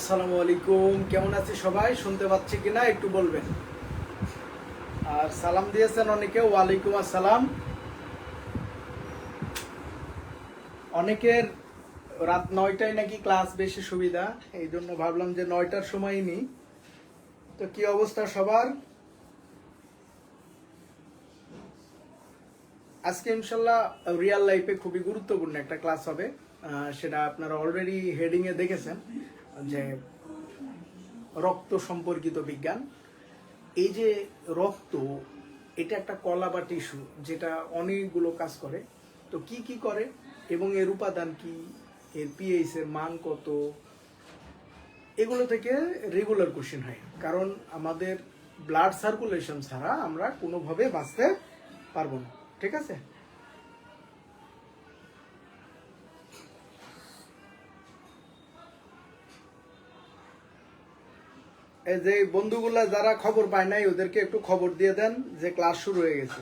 আসসালামু আলাইকুম, কেমন আছে সবাই? শুনতে পাচ্ছি কিনা একটু বলবেন। আর সালাম দিয়েছেন অনেকে, ওয়ালাইকুম আসসালাম। অনেকের রাত 9টায় নাকি ক্লাস বেশি সুবিধা, এই জন্য ভাবলাম যে 9টার সময়ই নিই। তো কি অবস্থা সবার? আজকে ইনশাল্লাহ রিয়েল লাইফে খুবই গুরুত্বপূর্ণ একটা ক্লাস হবে। সেটা আপনারা অলরেডি হেডিংয়ে দেখেছেন যে রক্ত সম্পর্কিত বিজ্ঞান। এই যে রক্ত, এটা একটা কলা বা টিস্যু যেটা অনেকগুলো কাজ করে। তো কি কি করে এবং এর উপাদান কি, এর পিএইচ এর মান কত, এগুলো থেকে রেগুলার কোশ্চেন হয়। কারণ আমাদের ব্লাড সার্কুলেশন ছাড়া আমরা কোনোভাবে বাঁচতে পারবো না, ঠিক আছে? এই যে বন্ধুগুলা যারা খবর পায় নাই ওদেরকে একটু খবর দিয়ে দেন যে ক্লাস শুরু হয়ে গেছে,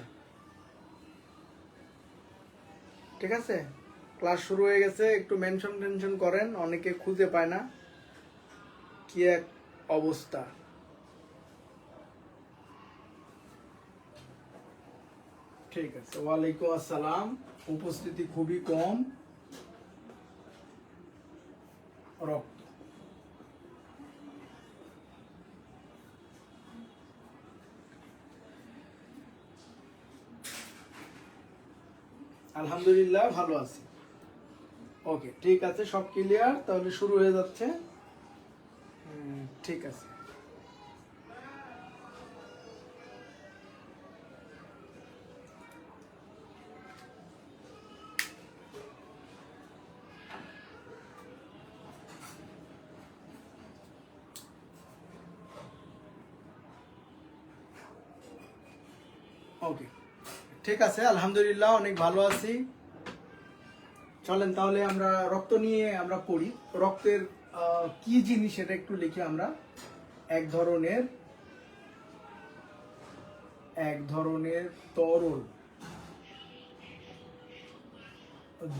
ঠিক আছে? ক্লাস শুরু হয়ে গেছে, একটু মেনশন টেনশন করেন, অনেকে খুঁজে পায় না। কি এক অবস্থা! ঠিক আছে, ওয়ালাইকুম আসসালাম। উপস্থিতি খুবই কম। রক্ত, আলহামদুলিল্লাহ ভালো আছি। ওকে, ঠিক আছে, সব ক্লিয়ার, তাহলে শুরু হয়ে যাচ্ছে। ঠিক আছে, ওকে, ঠিক আছে, আলহামদুলিল্লাহ অনেক ভালো আছি। চলেন তাহলে আমরা রক্ত নিয়ে আমরা পড়ি। রক্তের কি জিনিস এটা একটু লিখি আমরা। এক ধরনের তরল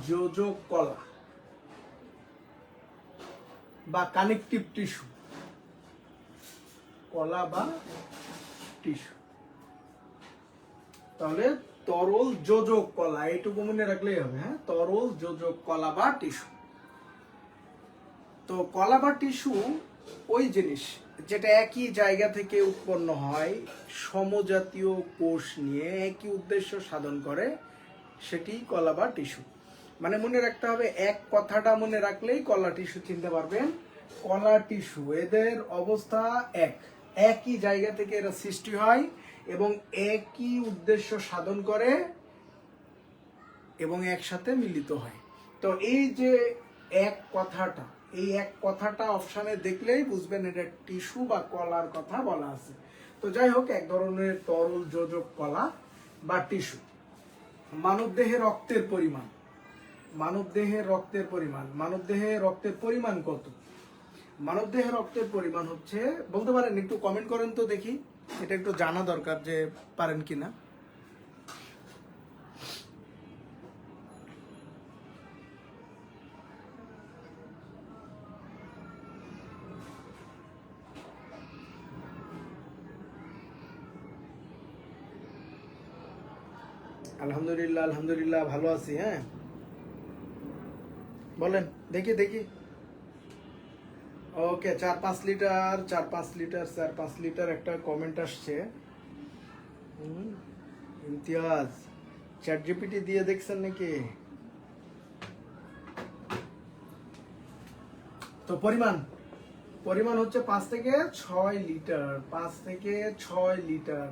যোজক কলা বা কানেকটিভ টিস্যু, কলা বা টিস্যু। তাহলে তরল যোজক কলা, এইটুকু মনে রাখলেই হবে। হ্যাঁ, তরল যোজক কলা বা টিস্যু। তো কলা বা টিস্যু ওই জিনিস যেটা একই জায়গা থেকে উৎপন্ন হয়, সমজাতীয় কোষ নিয়ে একই উদ্দেশ্য সাধন করে, সেটি কলা বা টিস্যু। মানে মনে রাখতে হবে, এক কথাটা মনে রাখলেই কলা টিস্যু চিনতে পারবেন। কলা টিস্যু, এদের অবস্থা একই জায়গা থেকে এরা সৃষ্টি হয় এবং একই উদ্দেশ্য সাধন করে এবং একসাথে মিলিত হয়। তো এই যে এক কথাটা অপশানে দেখলেই বুঝবেন এটা টিস্যু বা কলার কথা বলা আছে। তো যাই হোক, এক ধরনের তরল যোজক কলা বা টিস্যু। মানবদেহে রক্তের পরিমাণ, মানবদেহে রক্তের পরিমাণ কত? মানবদেহে রক্তের পরিমাণ হচ্ছে, বলতে পারেন? একটু কমেন্ট করেন তো দেখি, এটা একটু জানা দরকার যে পারেন কিনা। আলহামদুলিল্লাহ, আলহামদুলিল্লাহ ভালো আছি। হ্যাঁ, বলেন দেখি দেখি। ওকে, 4-5 লিটার, 4-5 লিটার, 4-5 লিটার একটা কমেন্ট আসছে। ইমতিয়াজ, চ্যাট জিপিটি দিয়ে দেখছেন নাকি? তো পরিমাণ হচ্ছে 5 থেকে 6 লিটার, 5 থেকে 6 লিটার,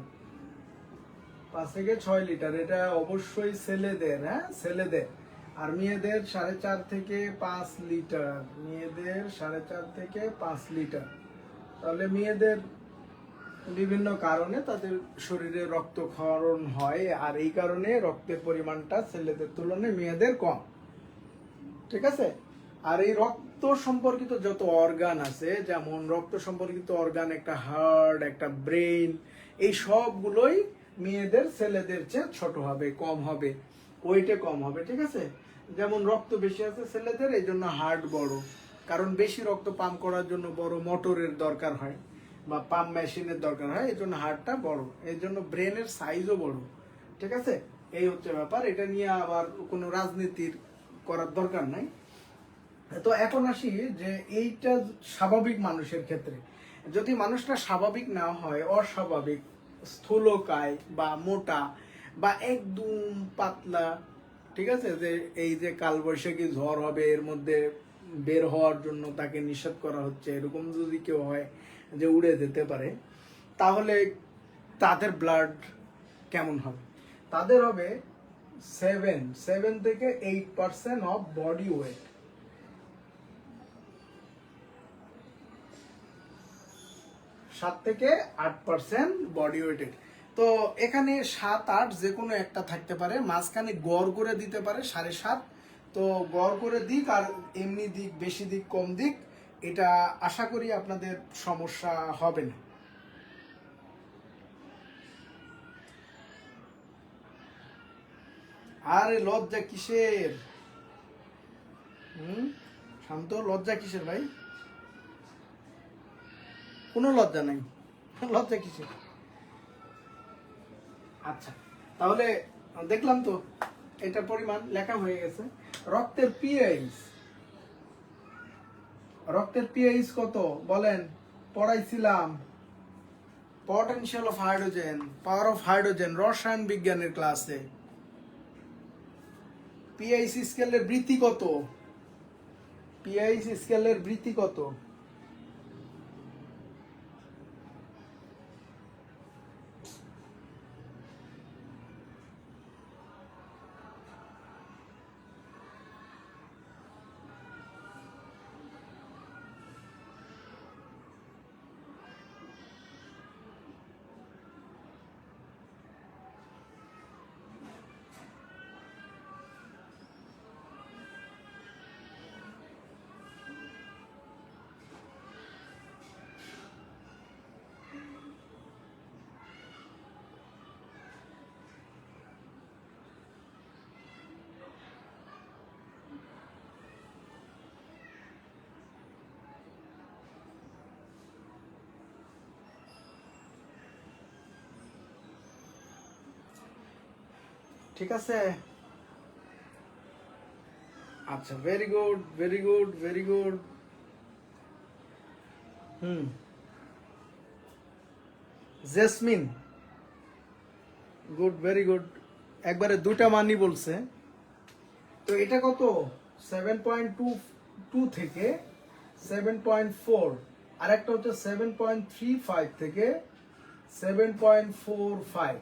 5 থেকে 6 লিটার। এটা অবশ্যই ছেলেদের, হ্যাঁ ছেলেদের। আর মেয়েদের 4.5 থেকে 5 লিটার, মেয়েদের 4.5 থেকে 5 লিটার। তাহলে মেয়েদের বিভিন্ন কারণে তাদের শরীরে রক্তক্ষরণ হয়, আর এই কারণে রক্তের পরিমাণটা ছেলেদের তুলনায় মেয়েদের কম, ঠিক আছে? আর এই রক্ত সম্পর্কিত যত অর্গান আছে, যেমন রক্ত সম্পর্কিত অর্গান একটা হার্ট, একটা ব্রেন, এই সবগুলোই মেয়েদের ছেলেদের চেয়ে ছোট হবে, কম হবে, ওয়েটে কম হবে, ঠিক আছে? যেমন রক্ত বেশি আছে ছেলেদের, এই জন্য হার্ট বড়, কারণ বেশি রক্ত পাম্প করার জন্য বড় মোটরের দরকার হয় বা পাম্প মেশিনের দরকার হয়, এই জন্য হার্টটা বড়, এই জন্য ব্রেনের সাইজও বড়। ঠিক আছে, এই হচ্ছে ব্যাপার। এটা নিয়ে আবার কোনো রাজনীতির করার দরকার নাই। তো এখন আসি যে এইটা স্বাভাবিক মানুষের ক্ষেত্রে, যদি মানুষটা স্বাভাবিক না হয়, অস্বাভাবিক, স্থূলকায় বা মোটা বা একদম পাতলা, ঠিক আছে, যে এই যে কালবৈশাখী ঝড় হবে এর মধ্যে বের হওয়ার জন্য তাকে নিষেধ করা হচ্ছে, এরকম যদি কেউ হয় যে উড়ে যেতে পারে, তাহলে তাদের ব্লাড কেমন হবে? তাদের হবে 7 থেকে 8% অফ বডি ওয়েট। 7 থেকে 8% বডি ওয়েটের। তো এখানে 7-8 যে কোনো একটা থাকতে পারে, মাঝখানে গড় করে দিতে পারে 7.5। তো গড় করে দিক আর এমনি দিক, বেশি দিক কম দিক, এটা আশা করি আপনাদের সমস্যা হবে না। আরে লজ্জা কিসের? শান্ত, লজ্জা কিসের ভাই? কোনো লজ্জা নাই, লজ্জা কিসের? আচ্ছা, তাহলে দেখলাম তো এটার পরিমাণ লেখা হয়ে গেছে। রক্তের পিএইচ, রক্তের পিএইচ কত বলেন? পড়াইছিলাম potential of hydrogen, power of hydrogen, রসায়ন বিজ্ঞানের ক্লাসে। পিএইচ স্কেলের বৃত্তি কত? পিএইচ স্কেলের বৃত্তি কত? ঠিক আছে, আচ্ছা, very good, very good, very good. Jasmine, good, very good. একবারে দুটা মানই বলছে। তো এটা কত? 7.22 থেকে 7.4, আর একটা হচ্ছে 7.35 থেকে 7.45।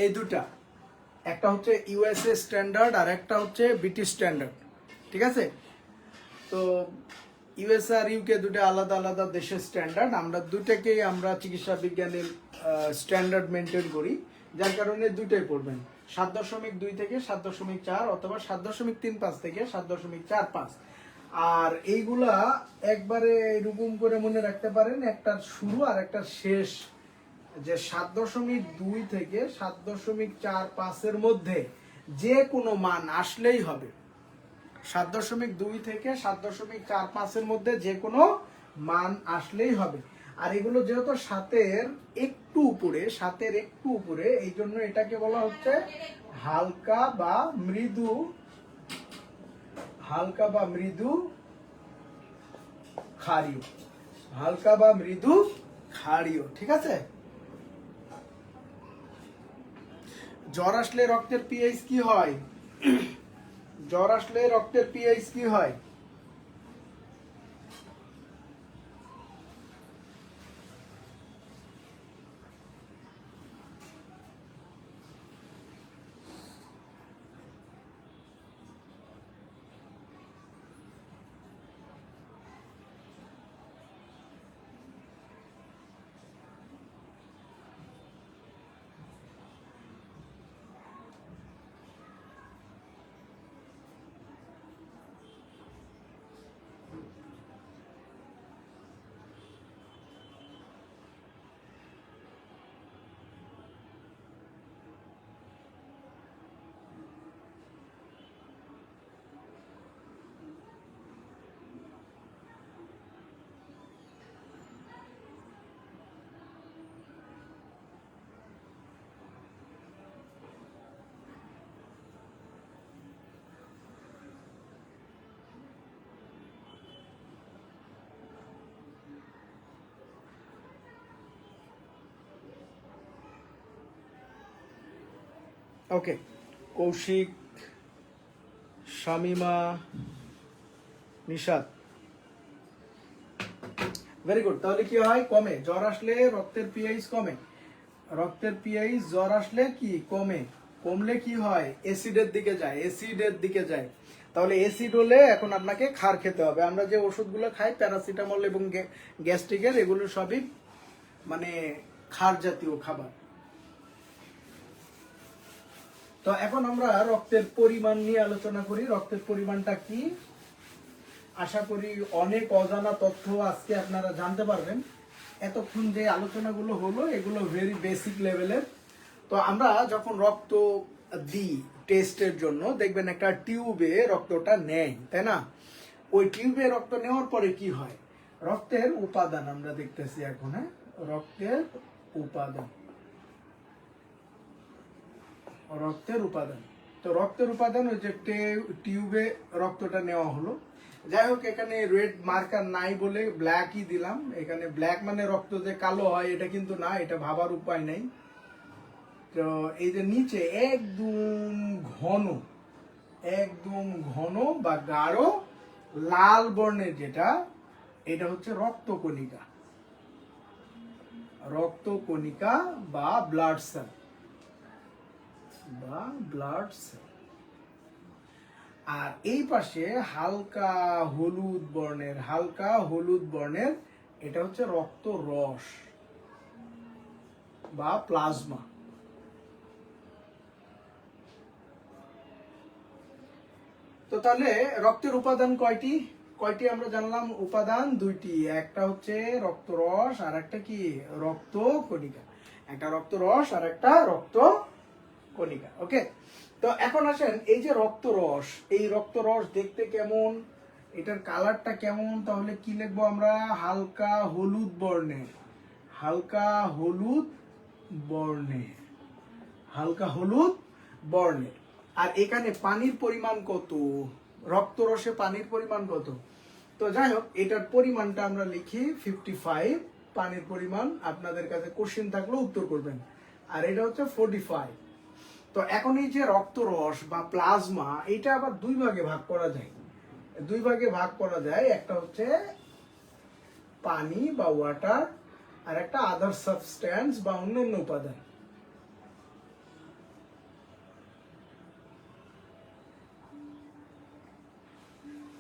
এই দুটা, একটা হচ্ছে ইউএসএ স্ট্যান্ডার্ড আর একটা হচ্ছে ব্রিটিশ স্ট্যান্ডার্ড। ঠিক আছে, তো ইউএসএ আর ইউকে দুটো আলাদা আলাদা দেশের স্ট্যান্ডার্ড। আমরা দুটাকেই আমরা চিকিৎসা বিজ্ঞানের স্ট্যান্ডার্ড মেনটেন করি, যার কারণে দুটোই পড়বেন, 7.2 থেকে 7.4 অথবা 7.35 থেকে 7.45। আর এইগুলা একবারে এরকম করে মনে রাখতে পারেন, একটার শুরু আর একটা শেষ, যে 7.2 থেকে 7.45 মধ্যে যে কোনো মান আসলেই হবে। 7.2 থেকে 7.45 মধ্যে যে কোনো মান আসলেই হবে। আর এগুলো যেহেতু একটু উপরে, এই জন্য এটাকে বলা হচ্ছে হালকা বা মৃদু, ক্ষারীয়, হালকা বা মৃদু ক্ষারীয়। ঠিক আছে, জ্বর আসলে রক্তের পিএইচ কি হয়? জ্বর আসলে রক্তের পিএইচ কি হয়? ওকে, কৌশিক, শামিমা, নিশাত, ভেরি গুড। তাহলে কি হয়? কমে। জ্বর আসলে রক্তের পিএইচ কমে, রক্তের পিএইচ জ্বর আসলে কি কমে, কমলে কি হয়? অ্যাসিডের দিকে যায়, অ্যাসিডের দিকে যায়। তাহলে অ্যাসিড হলে এখন আপনাকে ক্ষার খেতে হবে। আমরা যে ওষুধগুলো খাই প্যারাসিটামল এবং গ্যাস্ট্রিকের, এগুলো সবই মানে ক্ষার জাতীয় খাবার। তো এখন আমরা রক্তের পরিমাণ নিয়ে আলোচনা করি। রক্তের পরিমাণটা কি? আশা করি অনেক অজানা তথ্য আজকে আপনারা জানতে পারবেন। এতক্ষণ যে আলোচনাগুলো হলো এগুলো ভেরি বেসিক লেভেলের। তো আমরা যখন রক্ত দিই টেস্টের জন্য, দেখবেন একটা টিউবে রক্তটা নেয়, তাই না? ওই টিউবে রক্ত নেওয়ার পরে কি হয়? রক্তের উপাদান আমরা দেখতেছি এখন। হ্যাঁ, রক্তের উপাদান, রক্তের উপাদান। তো রক্তের উপাদান ওই যে টিউবে রক্তটা নেওয়া হলো। যাই হোক, এখানে রেড মার্কার নাই বলে ব্ল্যাকই দিলাম। এখানে ব্ল্যাক মানে রক্ত যে কালো হয় এটা কিন্তু না, এটা ভাবার উপায় নাই। তো এই যে নিচে একদম ঘন, একদম ঘন বা গাঢ় লাল বর্ণের যেটা, এটা হচ্ছে রক্তকণিকা, রক্তকণিকা বা ব্লাড সেল, বা ব্লাড সেল। আর এই পাশে হালকা হলুদ বর্ণের, হালকা হলুদ বর্ণের, এটা হচ্ছে রক্ত রস বা প্লাজমা। তো তাহলে রক্তের উপাদান কয়টি? কয়টি আমরা জানলাম? উপাদান দুইটি, একটা হচ্ছে রক্তরস আর একটা কি রক্ত কণিকা। একটা রক্তরস আর একটা রক্ত কণিকা। ওকে, তো এখন আসেন এই যে রক্তরস, এই রক্তরস দেখতে কেমন, এটার কালারটা কেমন? তাহলে কি লিখবো আমরা? হালকা হলুদ বর্ণের, হালকা হলুদ বর্ণের, হালকা হলুদ বর্ণের। আর এখানে পানির পরিমাণ কত? রক্তরসে পানির পরিমাণ কত? তো যাই হোক, এটার পরিমাণটা আমরা লিখি 55। পানির পরিমাণ আপনাদের কাছে কোশ্চেন থাকলে উত্তর করবেন। আর এটা হচ্ছে 45। তো এখন এই যে রক্তরস বা প্লাজমা, এটা আবার দুই ভাগে ভাগ করা যায়। দুই ভাগে ভাগ করা যায়, একটা হচ্ছে পানি বা ওয়াটার, আর একটা আদার সাবস্ট্যান্স বা অন্যান্য উপাদান।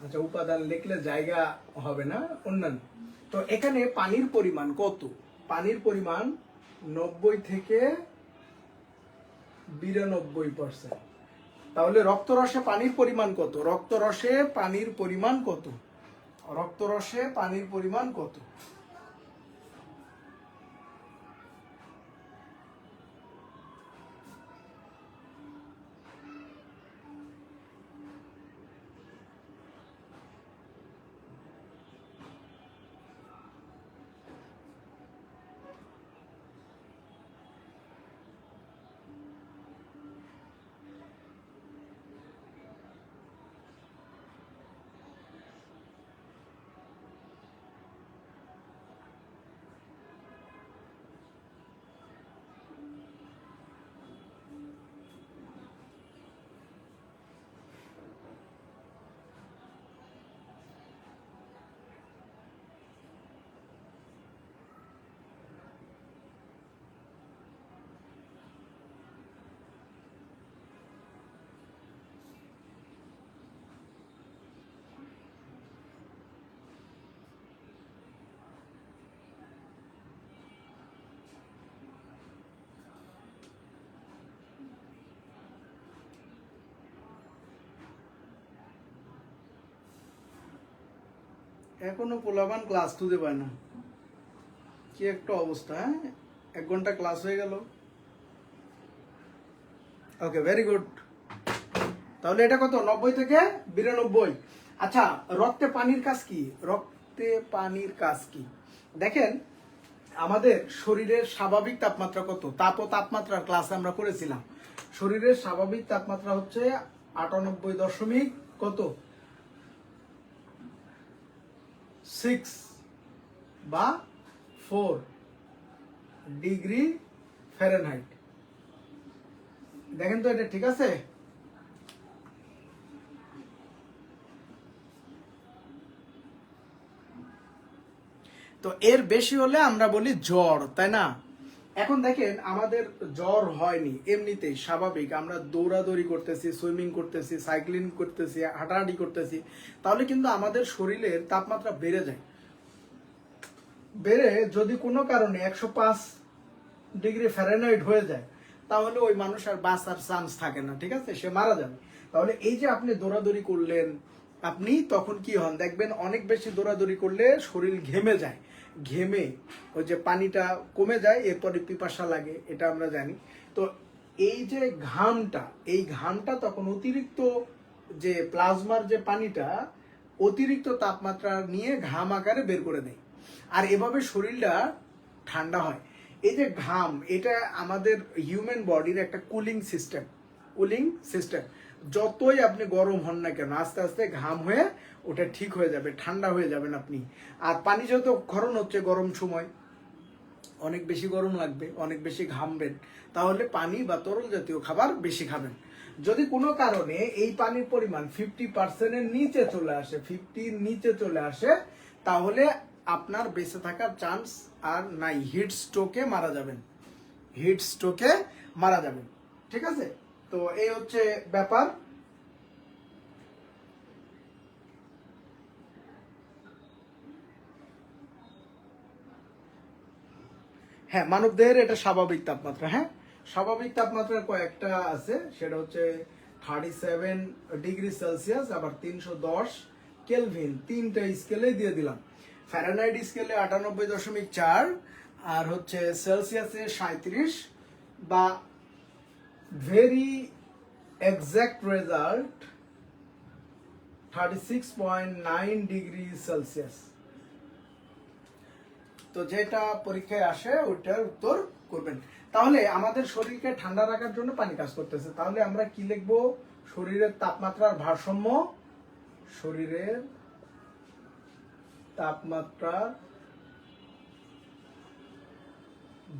আচ্ছা, উপাদান লিখলে জায়গা হবে না, অন্যান্য। তো এখানে পানির পরিমাণ কত? পানির পরিমাণ 90 থেকে 92%। তাহলে রক্তরসে পানির পরিমাণ কত? রক্তরসে পানির পরিমাণ কত? রক্তরসে পানির পরিমাণ কত? এখনো পোলাপান ক্লাস তুলতে পারে না, কি একটা অবস্থা! হ্যাঁ, 1 ঘন্টা ক্লাস হয়ে গেল। ওকে, ভেরি গুড। তাহলে এটা কত? 90 থেকে 92। আচ্ছা, রক্তে পানির কাজ কি? রক্তে পানির কাজ কি? দেখেন, আমাদের শরীরের স্বাভাবিক তাপমাত্রা কত? তাপ ও তাপমাত্রার ক্লাস আমরা করেছিলাম। শরীরের স্বাভাবিক তাপমাত্রা হচ্ছে 98 দশমিক কত 6 বা 4 ডিগ্রি ফারেনহাইট। দেখেন তো এটা ঠিক আছে? তো এর বেশি হলে আমরা বলি জ্বর, তাই না? এখন দেখেন আমাদের জ্বর হয়নি, এমনিতেই স্বাভাবিক, আমরা দৌড়াদৌড়ি করতেছি, সুইমিং করতেছি, সাইক্লিং করতেছি, হাঁটাহাঁটি করতেছি, তাহলে কিন্তু আমাদের শরীরের তাপমাত্রা বেড়ে যায়। বেড়ে যদি কোনো কারণে 105 ডিগ্রি ফ্যারেনহাইট হয়ে যায়, তাহলে ওই মানুষ আর বাঁচার চান্স থাকে না, ঠিক আছে, সে মারা যাবে। তাহলে এই যে আপনি দৌড়াদৌড়ি করলেন, আপনি তখন কি হন দেখবেন, অনেক বেশি দৌড়াদৌড়ি করলে শরীর ঘেমে যায়, ঘেমে ওই যে পানিটা কমে যায়, এরপরে পিপাসা লাগে, এটা আমরা জানি। তো এই যে ঘামটা, এই ঘামটা তখন অতিরিক্ত যে প্লাজমার যে পানিটা অতিরিক্ত তাপমাত্রা নিয়ে ঘাম আকারে বের করে দেয়, আর এভাবে শরীরটা ঠান্ডা হয়। এই যে ঘাম, এটা আমাদের হিউম্যান বডির একটা কুলিং সিস্টেম। কুলিং সিস্টেম, যতই আপনি গরম হন না কেন, আস্তে আস্তে ঘাম হয়ে ওটা ঠিক হয়ে যাবে, ঠান্ডা হয়ে যাবেন আপনি। আর পানি যত ক্ষরণ হচ্ছে গরম সময়, অনেক বেশি গরম লাগবে, অনেক বেশি ঘামবেন, তাহলে পানি বা তরল জাতীয় খাবার বেশি খাবেন। যদি কোনো কারণে এই পানির পরিমাণ 50%-এর নিচে চলে আসে, 50 নিচে চলে আসে, তাহলে আপনার বেঁচে থাকার চান্স আর নাই, হিট স্ট্রোকে মারা যাবেন, হিট স্ট্রোকে মারা যাবেন, ঠিক আছে? তো এই হচ্ছে ব্যাপার। হ্যাঁ, মানবদেহের এটা স্বাভাবিক তাপমাত্রা। হ্যাঁ, স্বাভাবিক তাপমাত্রা কয়েকটা আছে, সেটা হচ্ছে 37 ডিগ্রি সেলসিয়াস, আবার 310 কেলভিন, তিনটা স্কেলে দিয়ে দিলাম। ফ্যারেনহাইট স্কেলে 98.4, আর হচ্ছে সেলসিয়াসে 37, বা very exact result 36.9 degree Celsius. তো যেটা পরীক্ষায় আসে ওইটার উত্তর করবেন। তাহলে আমাদের শরীরকে ঠান্ডা রাখার জন্য পানি কাজ করতেছে, তাহলে আমরা কি লিখবো? শরীরের তাপমাত্রার ভারসাম্য, শরীরের তাপমাত্রার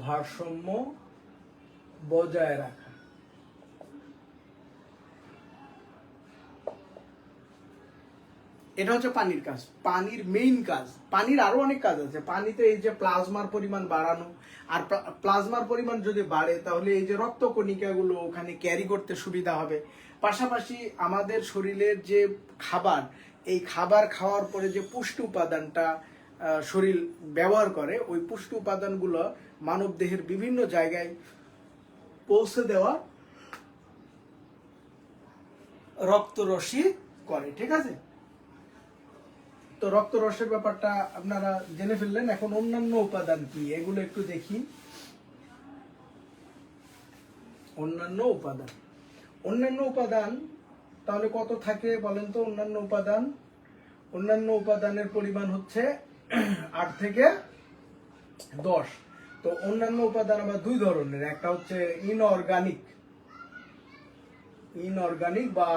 ভারসাম্য বজায় রাখা। এটা হচ্ছে পানির কাজ, পানির মেইন কাজ। পানির আরো অনেক কাজ আছে। পানিতে এই যে প্লাজমার পরিমাণ বাড়ানো, আর প্লাজমার পরিমাণ যদি বাড়ে তাহলে এই যে রক্ত কণিকাগুলো ওখানে ক্যারি করতে সুবিধা হবে। পাশাপাশি আমাদের শরীরের যে খাবার, এই খাবার খাওয়ার পরে যে পুষ্টি উপাদানটা শরীর ব্যবহার করে, ওই পুষ্টি উপাদানগুলো মানব দেহের বিভিন্ন জায়গায় পৌঁছে দেওয়া রক্তরশ্মি করে, ঠিক আছে? তো রক্তরসের ব্যাপারটা আপনারা জেনে ফেললেন। এখন অন্যান্য উপাদান কি, এগুলো একটু দেখি। অন্যান্য উপাদান, অন্যান্য উপাদান তাহলে কত থাকে বলেন তো? অন্যান্য উপাদান, অন্যান্য উপাদানের পরিমাণ হচ্ছে 8 থেকে 10। তো অন্যান্য উপাদান আবার দুই ধরনের, একটা হচ্ছে ইনঅর্গানিক, ইনঅর্গানিক বা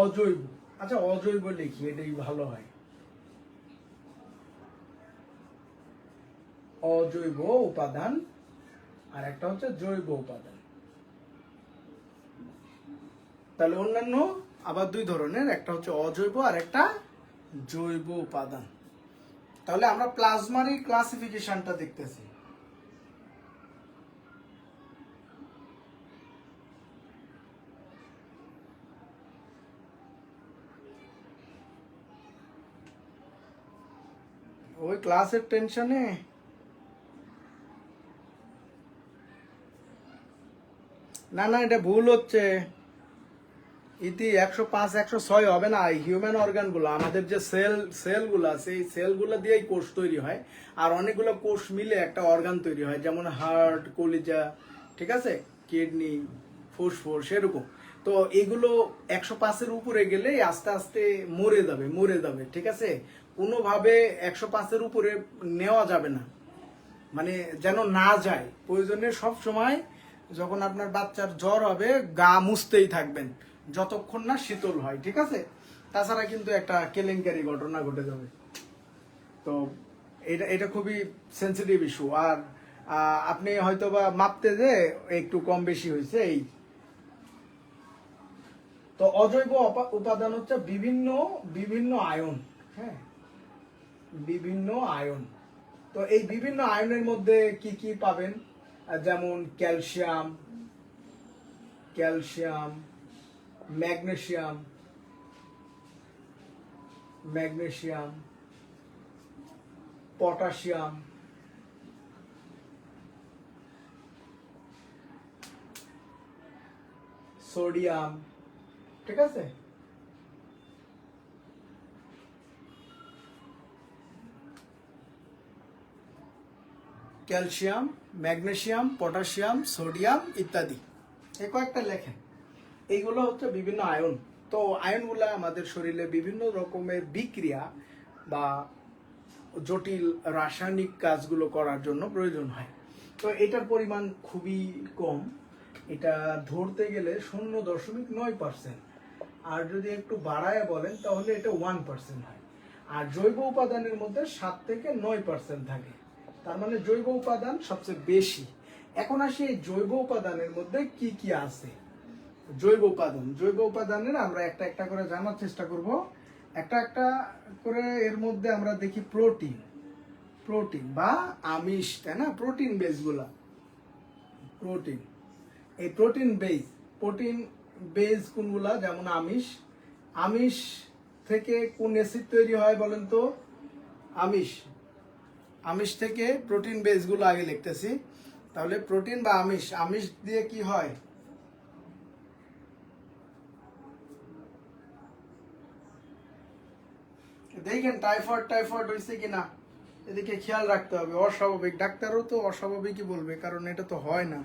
অজৈব। আচ্ছা, অজৈব লিখি, এটাই ভালো হয়, অজৈব উপাদান, আর একটা হচ্ছে জৈব উপাদান। তাহলে অন্যান্য আবার দুই ধরনের, একটা হচ্ছে অজৈব আর একটা জৈব উপাদান। তাহলে আমরা প্লাজমারই ক্লাসিফিকেশনটা দেখতেছি। ওই ক্লাসের টেনশনে না, না, এটা ভুল হচ্ছে। ইতি 105 106 হবে না। হিউম্যান অর্গান গুলো, আমাদের যে সেলগুলো আছে, এই সেলগুলো দিয়েই কোষ তৈরি হয়, আর অনেকগুলো কোষ মিলে একটা অর্গান তৈরি হয়, যেমন হার্ট, কলিজা, ঠিক আছে, কিডনি, ফুসফুস, সেরকম। তো এগুলো 105-এর উপরে গেলে আস্তে আস্তে মরে যাবে, মরে যাবে, ঠিক আছে? কোনোভাবে 105-এর উপরে নেওয়া যাবে না, মানে যেন না যায়। প্রয়োজনে সব সময় যখন আপনার বাচ্চার জ্বর হবে, গা মুছতেই থাকবেন যতক্ষণ না শীতল হয়, ঠিক আছে? তাছাড়া কিন্তু একটা কেলেঙ্কারি ঘটনা ঘটে যাবে। তো এটা এটা খুবই সেন্সিটিভ ইস্যু। আর আপনি হয়তো বা মাপতে যে একটু কম বেশি হয়েছে এই। তো অজৈব উপাদান হচ্ছে বিভিন্ন বিভিন্ন আয়ন, হ্যাঁ, বিভিন্ন আয়ন। তো এই বিভিন্ন আয়নের মধ্যে কি কি পাবেন, যেমন calcium, calcium, magnesium, magnesium, potassium, sodium, ঠিক আছে। ক্যালসিয়াম, ম্যাগনেসিয়াম, পটাশিয়াম, সোডিয়াম ইত্যাদি, এই কয়েকটা লেখেন। এইগুলো হচ্ছে বিভিন্ন আয়ন। তো আয়নগুলা আমাদের শরীরে বিভিন্ন রকমের বিক্রিয়া বা জটিল রাসায়নিক কাজগুলো করার জন্য প্রয়োজন হয়। তো এটার পরিমাণ খুবই কম, এটা ধরতে গেলে 0.9%, আর যদি একটু বাড়ায় বলেন তাহলে এটা 1% হয়। আর জৈব উপাদানের মধ্যে 7 থেকে 9% থাকে, তার মানে জৈব উপাদান সবচেয়ে বেশি। এখন আসি এই জৈব উপাদানের মধ্যে কি কি আছে। জৈব উপাদান, জৈব উপাদানের আমরা একটা একটা করে জানার চেষ্টা করব, একটা একটা করে। এর মধ্যে আমরা দেখি প্রোটিন, প্রোটিন বা আমিষ, তাই না, প্রোটিন বেসগুলা, প্রোটিন। এই প্রোটিন বেস কোনগুলা, যেমন আমিষ। আমিষ থেকে কোন অ্যাসিড তৈরি হয় বলেন তো? আমিষ, আমিষ থেকে প্রোটিন বেসগুলো আগে লিখতেছি। তাহলে প্রোটিন বা আমিষ, আমিষ দিয়ে কি হয়? দেখেন টাইফয়েড টাইফয়েড হয়েছে কিনা, এদিকে খেয়াল রাখতে হবে। অস্বাভাবিক, ডাক্তারও তো অস্বাভাবিকই বলবে, কারণ এটা তো হয় না।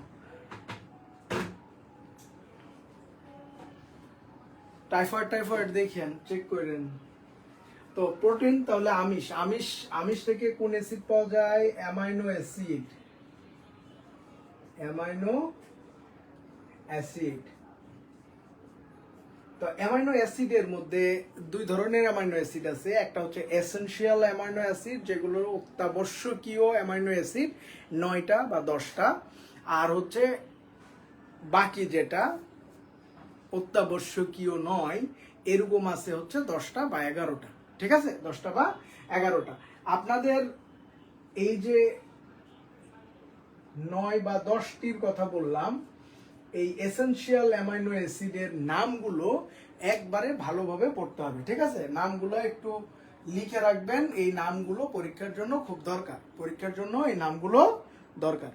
টাইফয়েড টাইফয়েড দেখেন, চেক করেন। তো প্রোটিন, তাহলে আমিষ, আমিষ আমিষ থেকে কোন অ্যাসিড পাওয়া যায়? Amino acid, amino acid. তো অ্যামাইনো অ্যাসিডের মধ্যে দুই ধরনের অ্যামাইনো অ্যাসিড আছে। একটা হচ্ছে এসেনশিয়াল অ্যামাইনো অ্যাসিড, যেগুলো অত্যাবশ্যকীয় অ্যামাইনো অ্যাসিড 9টা বা 10টা, আর হচ্ছে বাকি যেটা অত্যাবশ্যকীয় নয় এরকম আছে হচ্ছে 10টা বা 11টা, ঠিক আছে, 10টা বা 11টা। আপনাদের এই যে 9 বা 10টির কথা বললাম, এই এসেনশিয়াল অ্যামাইনো অ্যাসিডের নামগুলো একবারে ভালোভাবে পড়তে হবে, ঠিক আছে। নামগুলো একটু লিখে রাখবেন, এই নামগুলো পরীক্ষার জন্য খুব দরকার, পরীক্ষার জন্য এই নামগুলো দরকার।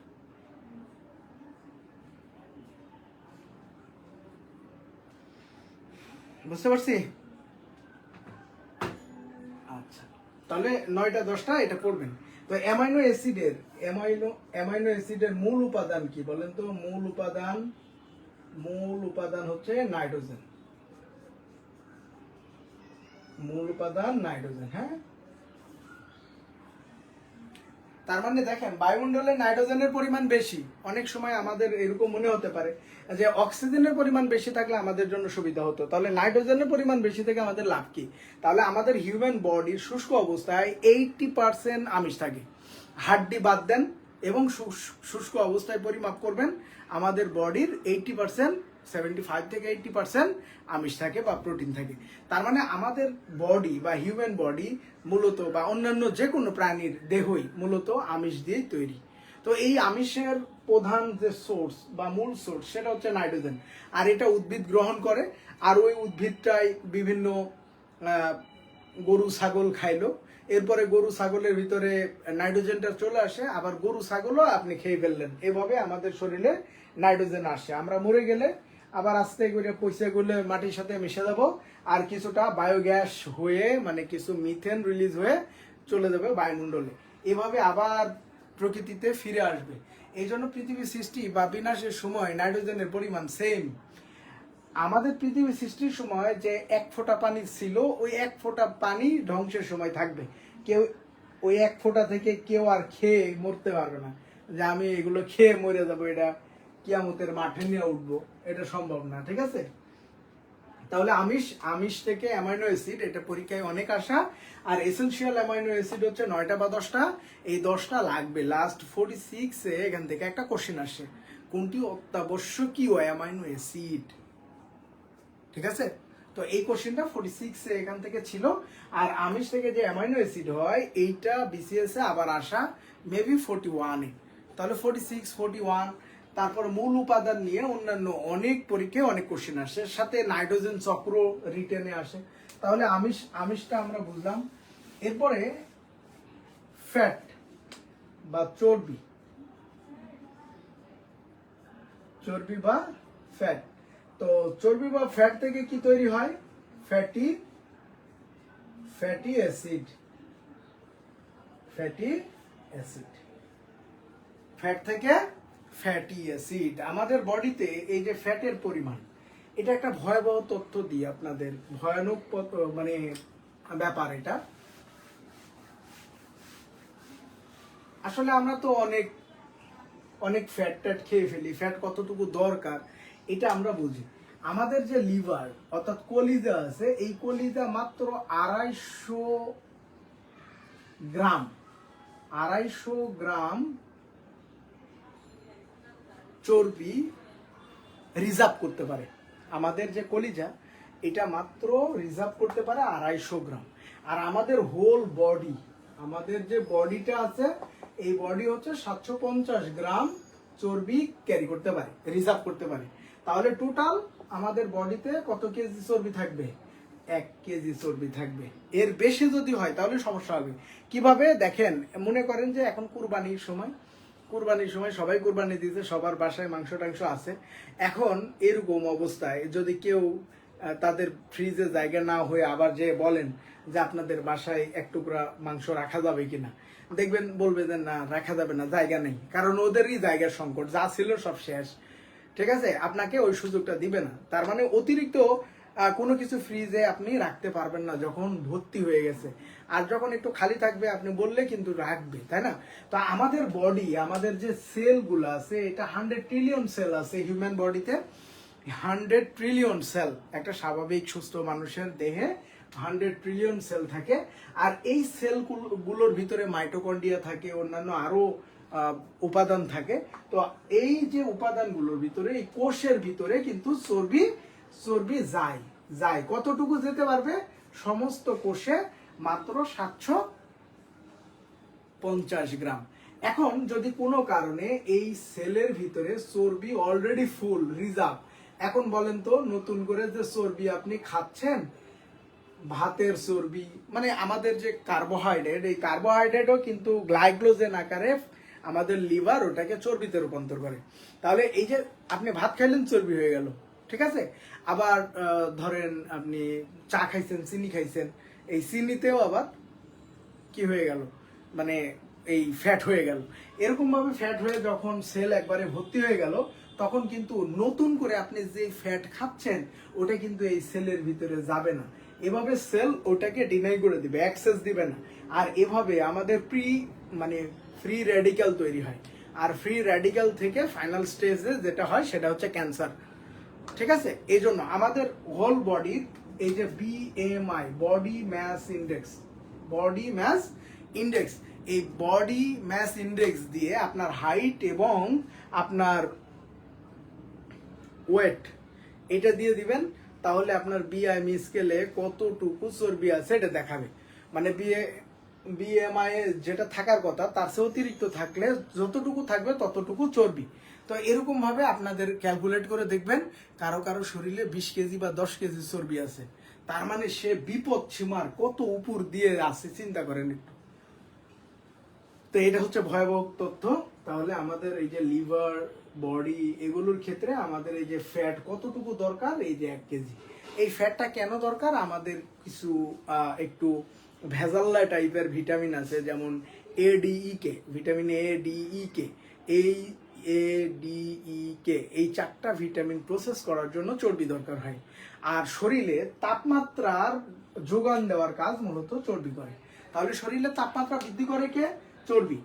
বুঝতে পারছি? আচ্ছা, তাহলে 9টা 10টা এটা পড়বেন। তো অ্যামাইনো অ্যাসিডের অ্যামাইনো অ্যাসিডের মূল উপাদান কি বলেন তো? মূল উপাদান হচ্ছে নাইট্রোজেন, মূল উপাদান নাইট্রোজেন, হ্যাঁ। তার মানে দেখেন বায়ুমণ্ডলে নাইট্রোজেনের পরিমাণ বেশি। অনেক সময় আমাদের এরকম মনে হতে পারে যে অক্সিজেনের পরিমাণ বেশি থাকলে আমাদের জন্য সুবিধা হতো, তাহলে নাইট্রোজেনের পরিমাণ বেশি থেকে আমাদের লাভ কি? তাহলে আমাদের হিউম্যান বডির শুষ্ক অবস্থায় 80% আমিষ থাকে। হাড্ডি বাদ দেন এবং শুষ্ক অবস্থায় পরিমাপ করবেন, আমাদের বডির 80%, 75 থেকে 80% আমিষ থাকে বা প্রোটিন থাকে। তার মানে আমাদের বডি বা হিউম্যান বডি মূলত, বা অন্যান্য যে কোনো প্রাণীর দেহই মূলত আমিষ দিয়ে তৈরি। তো এই আমিষের প্রধান যে সোর্স বা মূল সোর্স সেটা হচ্ছে নাইট্রোজেন। আর এটা উদ্ভিদ গ্রহণ করে, আর ওই উদ্ভিদটাই বিভিন্ন গরু ছাগল খাইলো, এরপরে গরু ছাগলের ভিতরে নাইট্রোজেনটা চলে আসে, আবার গরু ছাগলও আপনি খেয়ে ফেললেন, এভাবে আমাদের শরীরে নাইট্রোজেন আসে। আমরা মরে গেলে আবার আস্তে করে পয়সা গুলো মাটির সাথে মিশে যাবো, আর কিছুটা বায়োগ্যাস হয়ে, মানে কিছু মিথেন রিলিজ হয়ে চলে যাবে বায়ুমণ্ডলে, এভাবে আবার প্রকৃতিতে ফিরে আসবে। এই জন্য পৃথিবীর সৃষ্টি বা বিনাশের সময় নাইট্রোজেনের পরিমাণ সেম। আমাদের পৃথিবী সৃষ্টির সময় যে 1 ফোঁটা পানি ছিল, ওই 1 ফোঁটা পানি ধ্বংসের সময় থাকবে। কেউ ওই 1 ফোঁটা থেকে কেউ আর খেয়ে মরতে পারবে না, যে আমি এগুলো খেয়ে মরে যাবো, এটা কিয়ামতের মাঠে নিয়ে উঠবো, এটা সম্ভব না, ঠিক আছে। তাহলে আমিষ, আমিষ থেকে অ্যামাইনো অ্যাসিড, এটা পরীক্ষায় অনেক আসা। আর এসেনশিয়াল অ্যামাইনো অ্যাসিড হচ্ছে 9টা বা 10টা, এই 10টা লাগবে। লাস্ট 46-এ এখান থেকে একটা কোশ্চেন আসে, কোনটি অত্যাবশ্যকীয় অ্যামাইনো অ্যাসিড, ঠিক আছে? তো এই কোশ্চেনটা 46-এ এখান থেকে ছিল। আর আমিষ থেকে যে অ্যামাইনো অ্যাসিড হয় এইটা বিসিএস-এ আবার আসা মেবি 41-এ। তাহলে 46, 41, তারপর মূল উপাদান নিয়ে অন্যান্য অনেক পরীক্ষায় অনেক কোশ্চেন আসে, সাথে নাইট্রোজেন চক্র রিটেনে আসে। তাহলে আমিষটা আমরা বুঝলাম। এরপরে ফ্যাট বা চর্বি, চর্বি বা ফ্যাট। তো চর্বি বা ফ্যাট থেকে কি তৈরি হয়? Fatty acid, fatty acid. Fat থেকে ফ্যাটি অ্যাসিড। আমাদের বডিতে এই যে ফ্যাটের পরিমাণ, এটা একটা ভয়াবহ তথ্য দিই আপনাদের, ভয়ানক মানে ব্যাপার এটা। আসলে আমরা তো অনেক ফ্যাট ট্যাট খেয়ে ফেলি, ফ্যাট কতটুকু দরকার এটা আমরা বুঝি। আমাদের যে লিভার অর্থাৎ কলিজা আছে, এই কলিজা মাত্র 250 গ্রাম চর্বি রিজার্ভ করতে পারে। আমাদের যে কলিজা এটা মাত্র রিজার্ভ করতে পারে 250 গ্রাম। আর আমাদের হোল বডি, আমাদের যে বডিটা আছে এই বডি হচ্ছে 750 গ্রাম চর্বি ক্যারি করতে পারে, রিজার্ভ করতে পারে। তাহলে টোটাল আমাদের বডিতে কত কেজি চর্বি থাকবে? 1 কেজি চর্বি থাকবে। এর বেশি যদি হয় তাহলে সমস্যা হবে। কিভাবে দেখেন, মনে করেন যে এখন কুরবানির সময় সবাই কুরবানি দিতে, সবার বাসায় মাংস টাংস আছে। এখন এরকম অবস্থায় যদি কেউ তাদের ফ্রিজে জায়গা না হয়ে আবার যে বলেন যে আপনাদের বাসায় এক টুকরা মাংস রাখা যাবে কিনা, দেখবেন বলবে যে না, রাখা যাবে না, জায়গা নেই। কারণ ওদেরই জায়গার সংকট, যা ছিল সব শেষ, ঠিক আছে? আপনাকে ওই সুযোগটা দিবে না। তার মানে অতিরিক্ত কোনো কিছু ফ্রিজে আপনি রাখতে পারবেন না যখন ভর্তি হয়ে গেছে। আর যখন একটু খালি থাকবে আপনি বললে কিন্তু রাখবে, তাই না? তো আমাদের বডি, আমাদের যে সেলগুলো আছে, এটা 100 ট্রিলিয়ন সেল আছে হিউম্যান বডিতে। 100 ট্রিলিয়ন সেল, একটা স্বাভাবিক সুস্থ মানুষের দেহে 100 ট্রিলিয়ন সেল থাকে। আর এই সেলগুলোর ভিতরে মাইটোকন্ড্রিয়া থাকে, অন্যান্য আরো উপাদান থাকে। তো এই যে উপাদানগুলোর ভিতরে, এই কোষের ভিতরে কিন্তু চর্বি যায় কতটুকু যেতে পারবে? সমস্ত কোষে মাত্র 750 গ্রাম। এখন যদি কোনো কারণে এই সেলের ভিতরে চর্বি অলরেডি ফুল রিজার্ভ, এখন বলেন তো নতুন করে যে চর্বি আপনি খাচ্ছেন, ভাতের চর্বি, মানে আমাদের যে কার্বোহাইড্রেট, এই কার্বোহাইড্রেটও কিন্তু গ্লাইকোজেন আকারে আমাদের লিভার ওটাকে চর্বিতে রূপান্তর করে। তাহলে এই যে আপনি ভাত খাইলেন, চর্বি হয়ে গেল, ঠিক আছে? আবার ধরেন আপনি চা খাইছেন, চিনি খাইছেন, এই চিনিতেও আবার কি হয়ে গেল, মানে এই ফ্যাট হয়ে গেল। এরকম ভাবে ফ্যাট হয়ে যখন সেল একবারে ভর্তি হয়ে গেল, তখন কিন্তু নতুন করে আপনি যে ফ্যাট খাচ্ছেন ওটা কিন্তু এই সেলের ভিতরে যাবে না। এভাবে সেল ওটাকে ডিনাই করে দিবে, অ্যাক্সেস দিবে না। আর এভাবে আমাদের ফ্রি রেডিক্যাল তৈরি হয়। আর ফ্রি রেডিক্যাল থেকে ফাইনাল স্টেজে যেটা হয় সেটা হচ্ছে ক্যান্সার, ঠিক আছে? এই জন্য আমাদের হোল বডির এই যে BMI, বডি মাস ইন্ডেক্স, এই বডি মাস ইন্ডেক্স দিয়ে আপনার হাইট এবং আপনার ওয়েট এটা দিয়ে দিবেন, তাহলে আপনার BMI স্কেলে কতটুকু চর্বি আছে এটা দেখাবে। মানে BMI যেটা থাকার কথা তার চেয়ে অতিরিক্ত থাকলে যতটুকু থাকবে ততটুকু চর্বি। তো এরকম ভাবে আপনাদের ক্যালকুলেট করে দেখবেন কারো শরীরে 20 কেজি বা 10 কেজি চর্বি আছে, তার মানে সে বিপদ সীমার কত উপর দিয়ে আছে, চিন্তা করেন একটু। তো এটা হচ্ছে ভয়াবহ তথ্য। তাহলে আমাদের এই যে লিভার, বডি, এগুলোর ক্ষেত্রে আমাদের এই যে ফ্যাট কতটুকু দরকার, এই যে 1 কেজি। এই ফ্যাটটা কেন দরকার? আমাদের কিছু একটু ভেজাল্লা টাইপের ভিটামিন আছে, যেমন ADEK, ভিটামিন ADEK, এই 4টা ভিটামিন প্রসেস করার জন্য চর্বি দরকার হয়। আর শরীরে তাপমাত্রার যোগান দেওয়ার কাজ মূলত চর্বি করে। তাহলে শরীরে তাপমাত্রা বৃদ্ধি করে কে? চর্বি।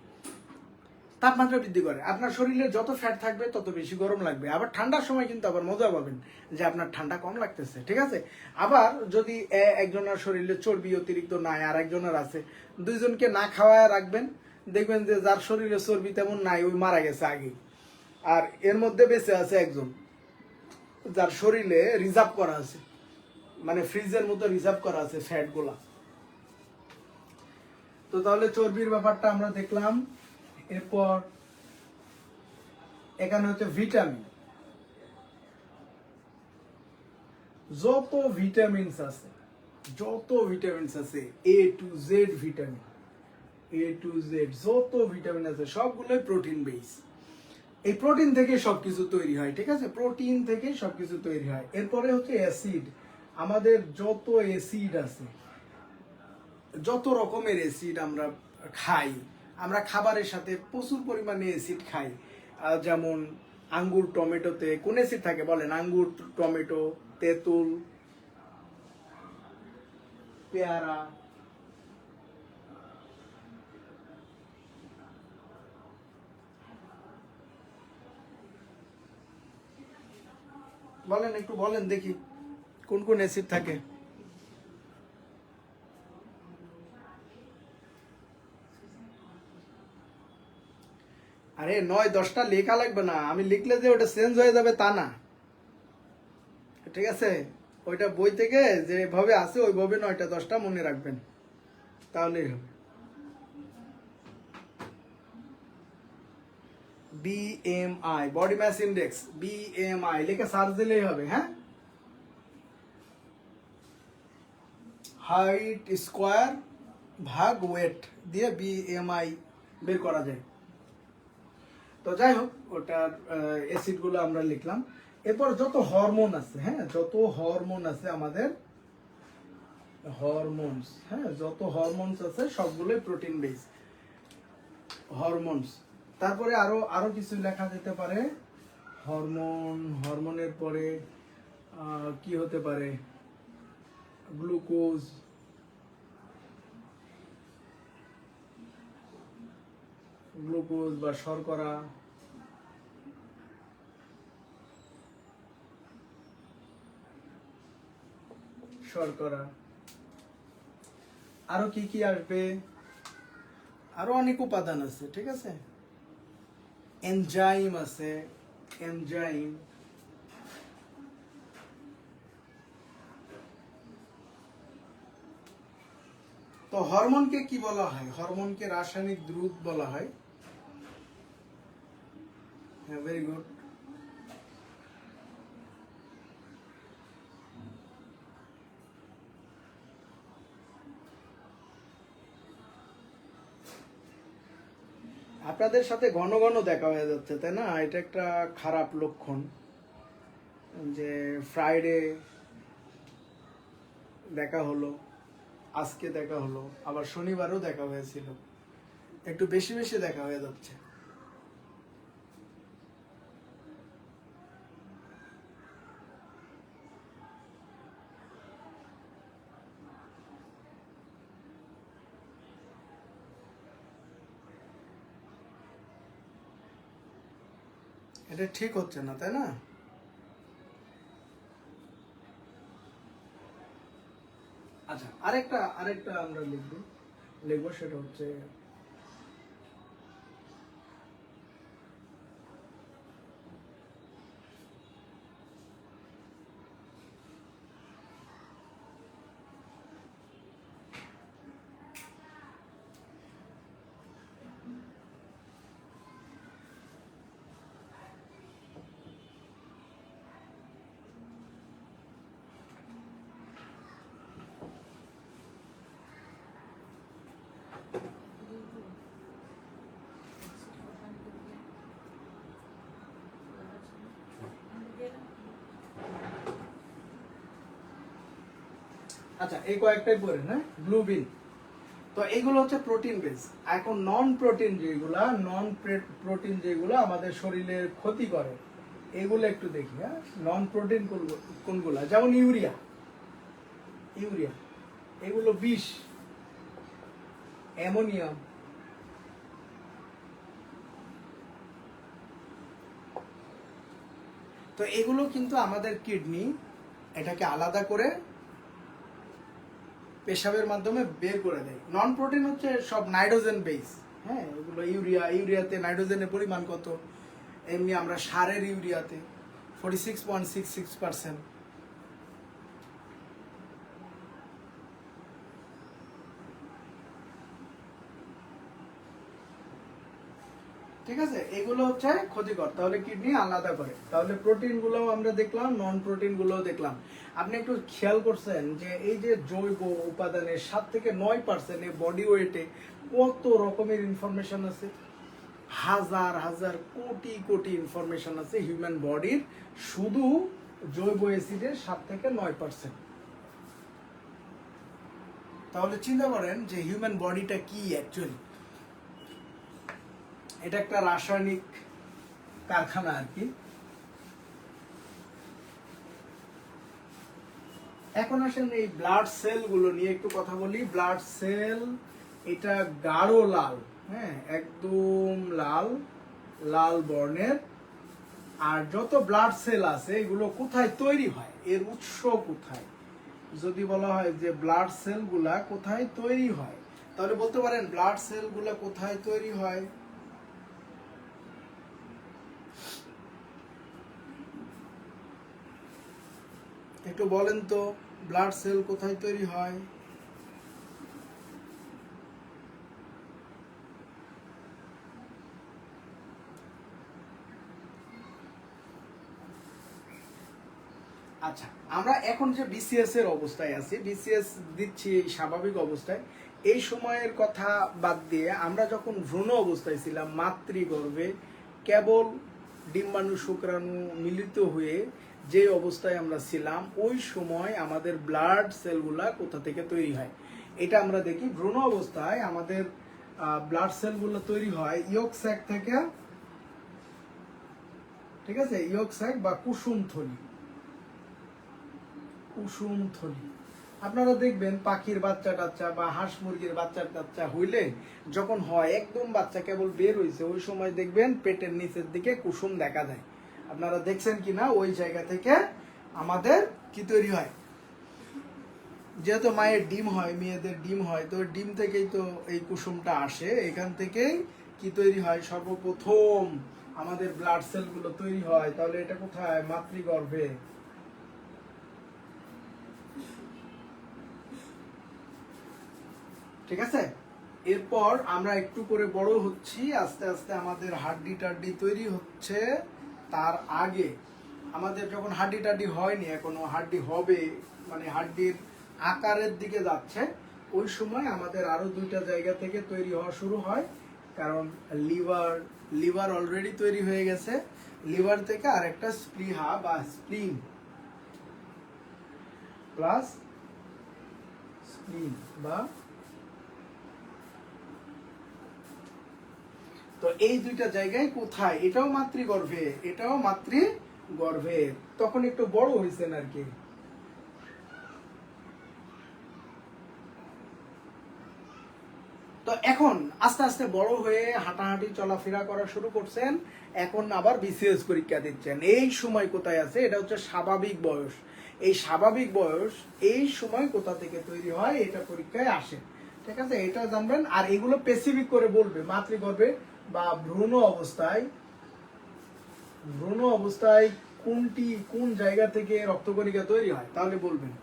তাপমাত্রা বৃদ্ধি করে। আপনার শরীরে যত ফ্যাট থাকবে তত বেশি গরম লাগবে। আবার ঠান্ডার সময় কিন্তু আবার মজা পাবেন যে আপনার ঠান্ডা কম লাগতেছে, ঠিক আছে। আবার যদি একজনের শরীরে চর্বি অতিরিক্ত নাই আর একজনের আছে, দুইজনকে না খাওয়ায় রাখবেন, দেখবেন যে যার শরীরে চর্বি তেমন নাই ওই মারা গেছে আগে, আর এর মধ্যে বেঁচে আছে একজন যার শরীরে রিজার্ভ করা আছে, মানে ফ্রিজের মতো রিজার্ভ করা আছে ফ্যাট গুলা। তো তাহলে চর্বির ব্যাপারটা আমরা দেখলাম। এরপর এখানে হচ্ছে ভিটামিন, যত ভিটামিনস আছে, এ টু জেড ভিটামিন, যত ভিটামিন আছে সবগুলোই প্রোটিন বেস। এই প্রোটিন থেকে সবকিছু তৈরি হয়, ঠিক আছে, প্রোটিন থেকে সবকিছু তৈরি হয়। এরপরে হচ্ছে অ্যাসিড, আমাদের যত অ্যাসিড আছে, যত রকমের অ্যাসিড আমরা খাই, আমরা খাবারের সাথে প্রচুর পরিমাণে অ্যাসিড খাই। যেমন আঙ্গুর টমেটোতে কোন অ্যাসিড থাকে বলেন? আঙ্গুর, টমেটো, তেঁতুল, পেয়ারা, বলেন একটু বলেন দেখি কোন কোন অ্যাসিড থাকে। আরে 9-10টা লেখা লাগবে না, আমি লিখলে যে ওটা চেঞ্জ হয়ে যাবে তা না, ঠিক আছে। ওইটা বই থেকে যেভাবে আছে ওইভাবে 9-10টা মনে রাখবেন, তাহলেই হবে। BMI, body mass index, BMI লিখে সার্চ দিলেই হবে। হ্যাঁ, হাইট স্কোয়ার ভাগ ওয়েট দিয়ে BMI বের করা যায়। তো যাই হোক, ওটার অ্যাসিড গুলো আমরা লিখলাম। এরপর যত হরমোন আছে, হ্যাঁ, যত হরমোন আছে আমাদের, হরমোনস, হ্যাঁ, যত হরমোনস আছে সবগুলোই প্রোটিন বেস হরমোনস। তারপরে আরো আরো কিছু লেখা যেতে পারে। হরমোনের পরে কি হতে পারে? গ্লুকোজ, বা শর্করা, আরো কি কি আসবে? আরো অনেক উপাদান আছে, ঠিক আছে। এনজাইম আছে, এনজাইম। তো হরমোনকে কি বলা হয়? হরমোনকে রাসায়নিক দ্রুত বলা হয়। হ্যাঁ, ভেরি গুড। আপনাদের সাথে ঘন ঘন দেখা হয়ে যাচ্ছে, তাই না? এটা একটা খারাপ লক্ষণ যে ফ্রাইডে দেখা হলো, আজকে দেখা হলো, আবার শনিবারও দেখা হয়েছিল, একটু বেশি বেশি দেখা হয়ে যাচ্ছে। এটা ঠিক হচ্ছে না, তাই না? আচ্ছা, আরেকটা আমরা লিখবো, সেটা হচ্ছে আচ্ছা, এই কয়েকটাই পড়েন। হ্যাঁ, গ্লুবিন। তো এইগুলো হচ্ছে প্রোটিন বেস। এখন নন প্রোটিন যেগুলো আমাদের শরীরের ক্ষতি করে, এগুলো একটু দেখি। হ্যাঁ, নন প্রোটিন কোনগুলো? যেমন ইউরিয়া, এগুলো বিষ। অ্যামোনিয়াম, তো এগুলো কিন্তু আমাদের কিডনি এটাকে আলাদা করে পেশাবের মাধ্যমে বের করে দেয়। নন প্রোটিন হচ্ছে সব নাইট্রোজেন বেস, হ্যাঁ, এগুলো ইউরিয়াতে নাইট্রোজেনের পরিমাণ কত, এমনি আমরা সারের ইউরিয়াতে 46.66%। ঠিক আছে, এগুলো হচ্ছে ক্ষতিকর, তাহলে কিডনি আলাদা করে। তাহলে প্রোটিন গুলো আমরা দেখলাম, নন প্রোটিন গুলো দেখলাম। আপনি একটু খেয়াল করছেন যে এই যে জৈব উপাদানের 7 থেকে 9% বডি ওয়েটে কত রকমের ইনফরমেশন আছে, হাজার হাজার কোটি কোটি ইনফরমেশন আছে হিউম্যান বডির, শুধু জৈব অ্যাসিডের 7 থেকে 9%। তাহলে চিন্তা করেন যে হিউম্যান বডিটা কি অ্যাকচুয়ালি। এটা একটা রাসায়নিক কারখানা আর কি। এখন আসেন এই ব্লাড সেল গুলো নিয়ে একটু কথা বলি। ব্লাড সেল এটা গাঢ় লাল, হ্যাঁ, একদম লাল লাল বর্ণের। আর যত ব্লাড সেল আছে এগুলো কোথায় তৈরি হয়, এর উৎস কোথায়, যদি বলা হয় যে ব্লাড সেল গুলা কোথায় তৈরি হয়, তাহলে বলতে পারেন ব্লাড সেল গুলা কোথায় তৈরি হয়। একটু বলেন তো, ব্লাড সেল কোথায় তৈরি হয়? আচ্ছা, আমরা এখন যে বিসিএস এর অবস্থায় আছি, বিসিএস দিচ্ছি এই স্বাভাবিক অবস্থায়, এই সময়ের কথা বাদ দিয়ে আমরা যখন ভ্রূণ অবস্থায় ছিলাম, মাতৃগর্ভে কেবল ডিম্বাণু শুক্রাণু মিলিত হয়ে যে অবস্থায় আমরা ছিলাম, ওই সময় আমাদের ব্লাড সেলগুলা কোথা থেকে তৈরি হয় এটা আমরা দেখি। ভ্রূণ অবস্থায় আমাদের ব্লাড সেলগুলো তৈরি হয় ইয়ক স্যাক থেকে, ঠিক আছে, ইয়ক স্যাক বা কুসুম থলি। কুসুম থলি আপনারা দেখবেন পাখির বাচ্চা টাচ্চা বা হাঁস মুরগির বাচ্চা টাচ্চা হইলে যখন হয় একদম বাচ্চা কেবল বের হয়েছে, ওই সময় দেখবেন পেটের নিচের দিকে কুসুম দেখা যায়। আপনারা দেখছেন কিনা, ওই জায়গা থেকে আমাদের কি তৈরি হয়, যেহেতু মায়ের ডিম হয়, মেয়েদের ডিম হয়, তো ডিম থেকেই তো এই কুসুমটা আসে। এখান থেকেই কি তৈরি হয়, সর্বপ্রথম আমাদের ব্লাড সেলগুলো তৈরি হয়। তাহলে এটা কোথায়, মাতৃগর্ভে। ঠিক আছে, এরপর আমরা একটু করে বড় হচ্ছি, আস্তে আস্তে আমাদের হাড্ডি টাড্ডি তৈরি হচ্ছে। তার আগে আমাদের যখন হাড্ডি টাড্ডি হয়নি, এখনো হাড্ডি হবে, মানে হাড্ডির আকারের দিকে যাচ্ছে, ওই সময় আমাদের আরো 2টা জায়গা থেকে তৈরি হওয়া শুরু হয়। কারণ লিভার অলরেডি তৈরি হয়ে গেছে, লিভার থেকে আরেকটা স্প্লিহা বা স্প্লিন প্লাস স্প্লিন বা, তো এই 2টা জায়গায় কোথায়, এটাও মাতৃগর্ভে, এটাও মাতৃগর্ভে। তখন একটু বড় হয়েছেন আর কি। তো এখন আস্তে আস্তে বড় হয়ে হাঁটাহাঁটি চলাফেরা করা শুরু করছেন, এখন আবার বিসিএস পরীক্ষা দিচ্ছেন। এই সময় কোথায় আছে, এটা হচ্ছে স্বাভাবিক বয়স। এই স্বাভাবিক বয়স এই সময় কোথা থেকে তৈরি হয়, এটা পরীক্ষায় আসে। ঠিক আছে, এটা জানবেন। আর এগুলো স্পেসিফিক করে বলবে মাতৃগর্ভে বা ভ্রূণ অবস্থায় কোন জায়গা থেকে রক্তকণিকা তৈরি হয়, তাহলে বলবেন।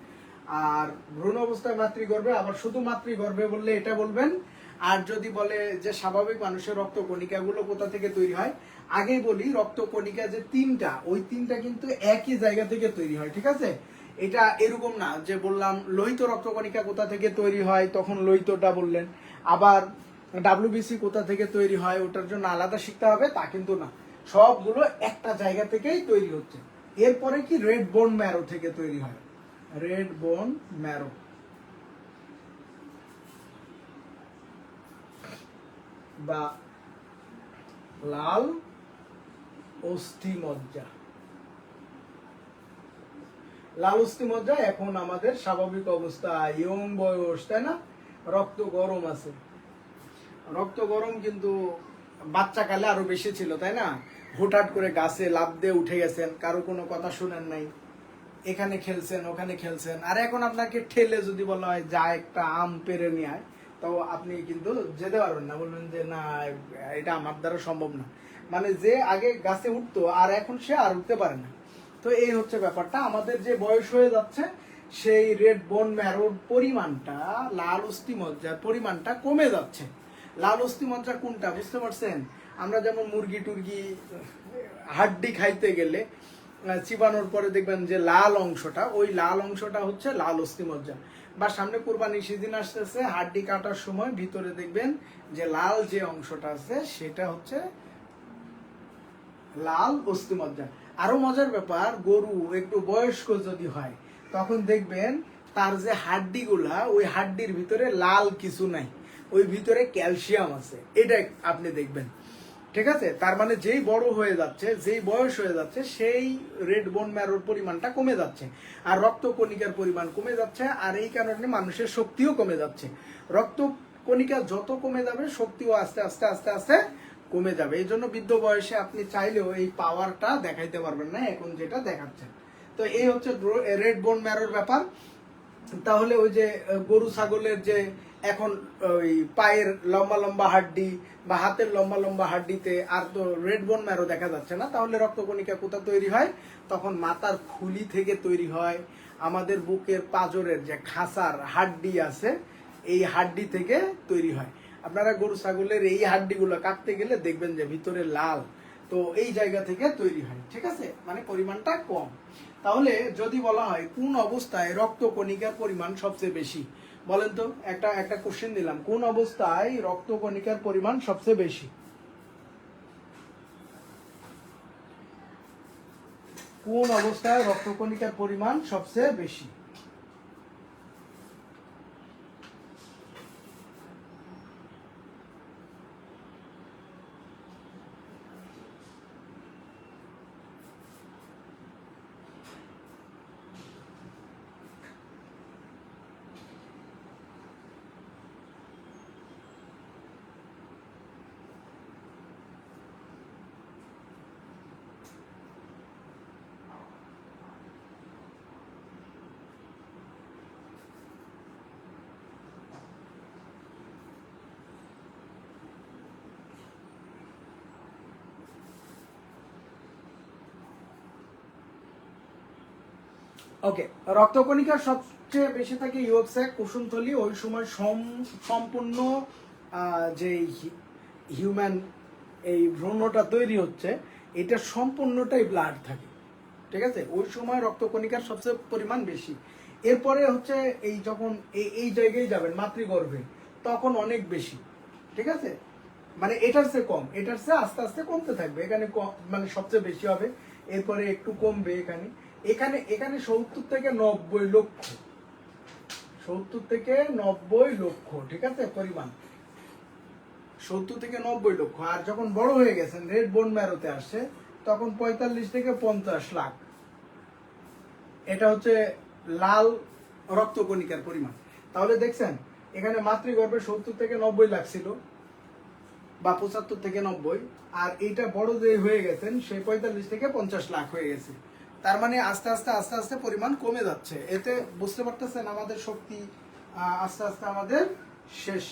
আর ভ্রূণ অবস্থায় মাতৃগর্ভে, আবার শুধু মাতৃগর্ভে বললে এটা বলবেন। আর যদি বলে যে স্বাভাবিক মানুষের রক্তকণিকাগুলো কোথা থেকে তৈরি হয়, আগেই বলি রক্তকণিকা যে 3টা, ওই 3টা কিন্তু একই জায়গা থেকে তৈরি হয়। ঠিক আছে, এটা এরকম না যে বললাম লোহিত রক্তকণিকা কোথা থেকে তৈরি হয়, তখন লোহিতটা বললেন, আবার ডাব্লিউবিসি কোথা থেকে তৈরি হয় ওটার জন্য আলাদা শিখতে হবে, তা কিন্তু না, সবগুলো একটা জায়গা থেকেই তৈরি হচ্ছে। এরপরে কি রেড বোন ম্যারো থেকে তৈরি হয়, রেড বোন ম্যারো বা লাল অস্থিমজ্জা। লাল অস্থিমজ্জা এখন আমাদের স্বাভাবিক অবস্থা, ইয়ং বয়স, তাই না, রক্ত গরম আছে। রক্ত গরম কিন্তু বাচ্চাকালে আরো বেশি ছিল, তাই না। হুটহাট করে গাছে লাফ দিয়ে উঠে গেছেন, কারো কোনো কথা শুনেন নাই, এখানে খেলছেন ওখানে খেলছেন, আর এখন আপনাকে ঠেলে যদি বলা হয় যা একটা আম পেরে নিয়ে আয়, তো আপনি কিন্তু যেতে পারবেন না, বলবেন যে না এটা আমার দ্বারা সম্ভব না। মানে যে আগে গাছে উঠতো আর এখন সে আর উঠতে পারে না। তো এই হচ্ছে ব্যাপারটা, আমাদের যে বয়স হয়ে যাচ্ছে সেই রেড বোন ম্যারোর পরিমাণটা, লাল অস্থিমজ্জার পরিমাণটা কমে যাচ্ছে। লাল অস্থিমজ্জা কোনটা বুঝতে পারছেন? আমরা যেমন মুরগি টুরগি হাড্ডি খাইতে গেলে চিবানোর পরে দেখবেন যে লাল অংশটা, ওই লাল অংশটা হচ্ছে লাল অস্থিমজ্জা। বা সামনে কুরবানি সিজন আসতেছে, হাড্ডি কাটার সময় ভিতরে দেখবেন যে লাল যে অংশটা আছে সেটা হচ্ছে লাল অস্থিমজ্জা। আরো মজার ব্যাপার, গরু একটু বয়স্ক যদি হয় তখন দেখবেন তার যে হাড্ডিগুলা, ওই হাড্ডির ভিতরে লাল কিছু নাই, ওই ভিতরে ক্যালসিয়াম আছে, এটা আপনি দেখবেন। ঠিক আছে, তার মানে যেই বড় হয়ে যাচ্ছে, যেই বয়স হয়ে যাচ্ছে, সেই রেড বোন ম্যারোর পরিমাণটা কমে যাচ্ছে, আর রক্ত কণিকার পরিমাণ কমে যাচ্ছে, আর এই কারণে মানুষের শক্তিও কমে যাচ্ছে। রক্ত কণিকা যত কমে যাবে শক্তিও আস্তে আস্তে আস্তে আস্তে কমে যাবে। এই জন্য বৃদ্ধ বয়সে আপনি চাইলেও এই পাওয়ারটা দেখাইতে পারবেন না এখন যেটা দেখাচ্ছেন। তো এই হচ্ছে রেড বোন ম্যারোর ব্যাপার। তাহলে ওই যে গরু ছাগলের যে এখন ওই পায়ের লম্বা লম্বা হাড্ডি বা হাতের লম্বা লম্বা হাড্ডিতে আর তো রেড বোন ম্যারো দেখা যাচ্ছে না, তাহলে রক্তকণিকা কোথা তৈরি হয়? তখন মাথার খুলি থেকে তৈরি হয়, আমাদের বুকের পাঁজরের যে খাসার হাড্ডি আছে এই হাড্ডি থেকে তৈরি হয়। আপনারা গরু ছাগলের এই হাড্ডিগুলো কাটতে গেলে দেখবেন যে ভিতরে লাল, তো এই জায়গা থেকে তৈরি হয়। ঠিক আছে, মানে পরিমাণটা কম। তাহলে যদি বলা হয় কোন অবস্থায় রক্ত কণিকার পরিমাণ সবচেয়ে বেশি, বলেন তো, একটা একটা কোশ্চেন দিলাম, কোন অবস্থায় রক্ত কণিকার পরিমাণ সবচেয়ে বেশি? কোন অবস্থায় রক্ত কণিকার পরিমাণ সবচেয়ে বেশি? ওকে, রক্তকণিকা সবচেয়ে বেশি থাকে ইউএক্সএ কুসুমথলি, ওই সময় সম্পূর্ণ যে হিউম্যান এই ভ্রূণটা তৈরি হচ্ছে এটা সম্পূর্ণটাই ব্লাড থাকে। ঠিক আছে, ওই সময় রক্তকণিকার সবচেয়ে পরিমাণ বেশি। এরপরে হচ্ছে এই যখন এই জায়গায় যাবেন মাতৃগর্ভে, তখন অনেক বেশি। ঠিক আছে, মানে এটার চেয়ে কম, এটার চেয়ে আস্তে আস্তে কমতে থাকবে, এখানে মানে সবচেয়ে বেশি হবে, এরপরে একটু কমবে এখানে এখানে এখানে 70 থেকে 90 লক্ষ, 70 থেকে 90 লক্ষ। ঠিক আছে, পরিমাণ 70 থেকে 90 লক্ষ। আর যখন বড় হয়ে গেছেন, রেড বোন ম্যারোতে আসছে, তখন 45 থেকে 50 লাখ। এটা হচ্ছে লাল রক্তকণিকার পরিমাণ। তাহলে দেখছেন এখানে মাতৃগর্ভে 70 থেকে 90 লাখ ছিল, বা 75 থেকে 90, আর এইটা বড় যে হয়ে গেছেন সে 45 থেকে 50 লাখ হয়ে গেছে। তার মানে আস্তে আস্তে আস্তে আস্তে পরিমাণ কমে যাচ্ছে। এতে বুঝতে পারতেছেন আমাদের শক্তি আস্তে আস্তে আমাদের শেষ।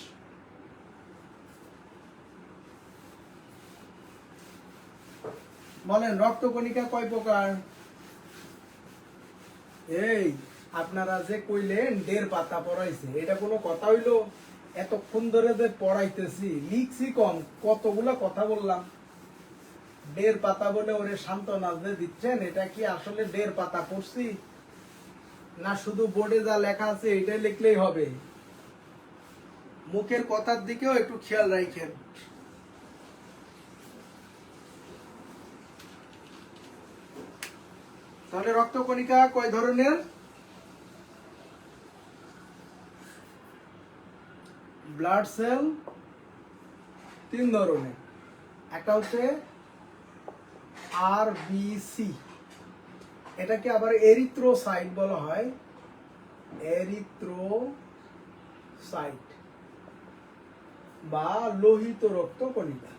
বলেন রক্তকণিকা কয় প্রকার? এই আপনারা যে কইলেন 1.5 পাতা পড়াইছে, এটা কোনো কথা হইলো? এতক্ষণ ধরে যে পড়াইতেছি, লিখছি কম, কতগুলা কথা বললাম। 1.5 পাতা বলে ওরে সান্ত্বনা যে দিচ্ছেন, এটা কি আসলে 1.5 পাতা পড়ছি, না শুধু বোর্ডে যা লেখা আছে এটাই লিখলেই হবে? মুখের কথার দিকেও একটু খেয়াল রাখেন। তাহলে রক্তকণিকা কয় ধরনের? ব্লাড সেল 3 ধরনের। একটা হচ্ছে আরবিসি, এটাকে আবার এরিথ্রোসাইট বলা হয়, এরিথ্রোসাইট বা লোহিত রক্তকণিকা।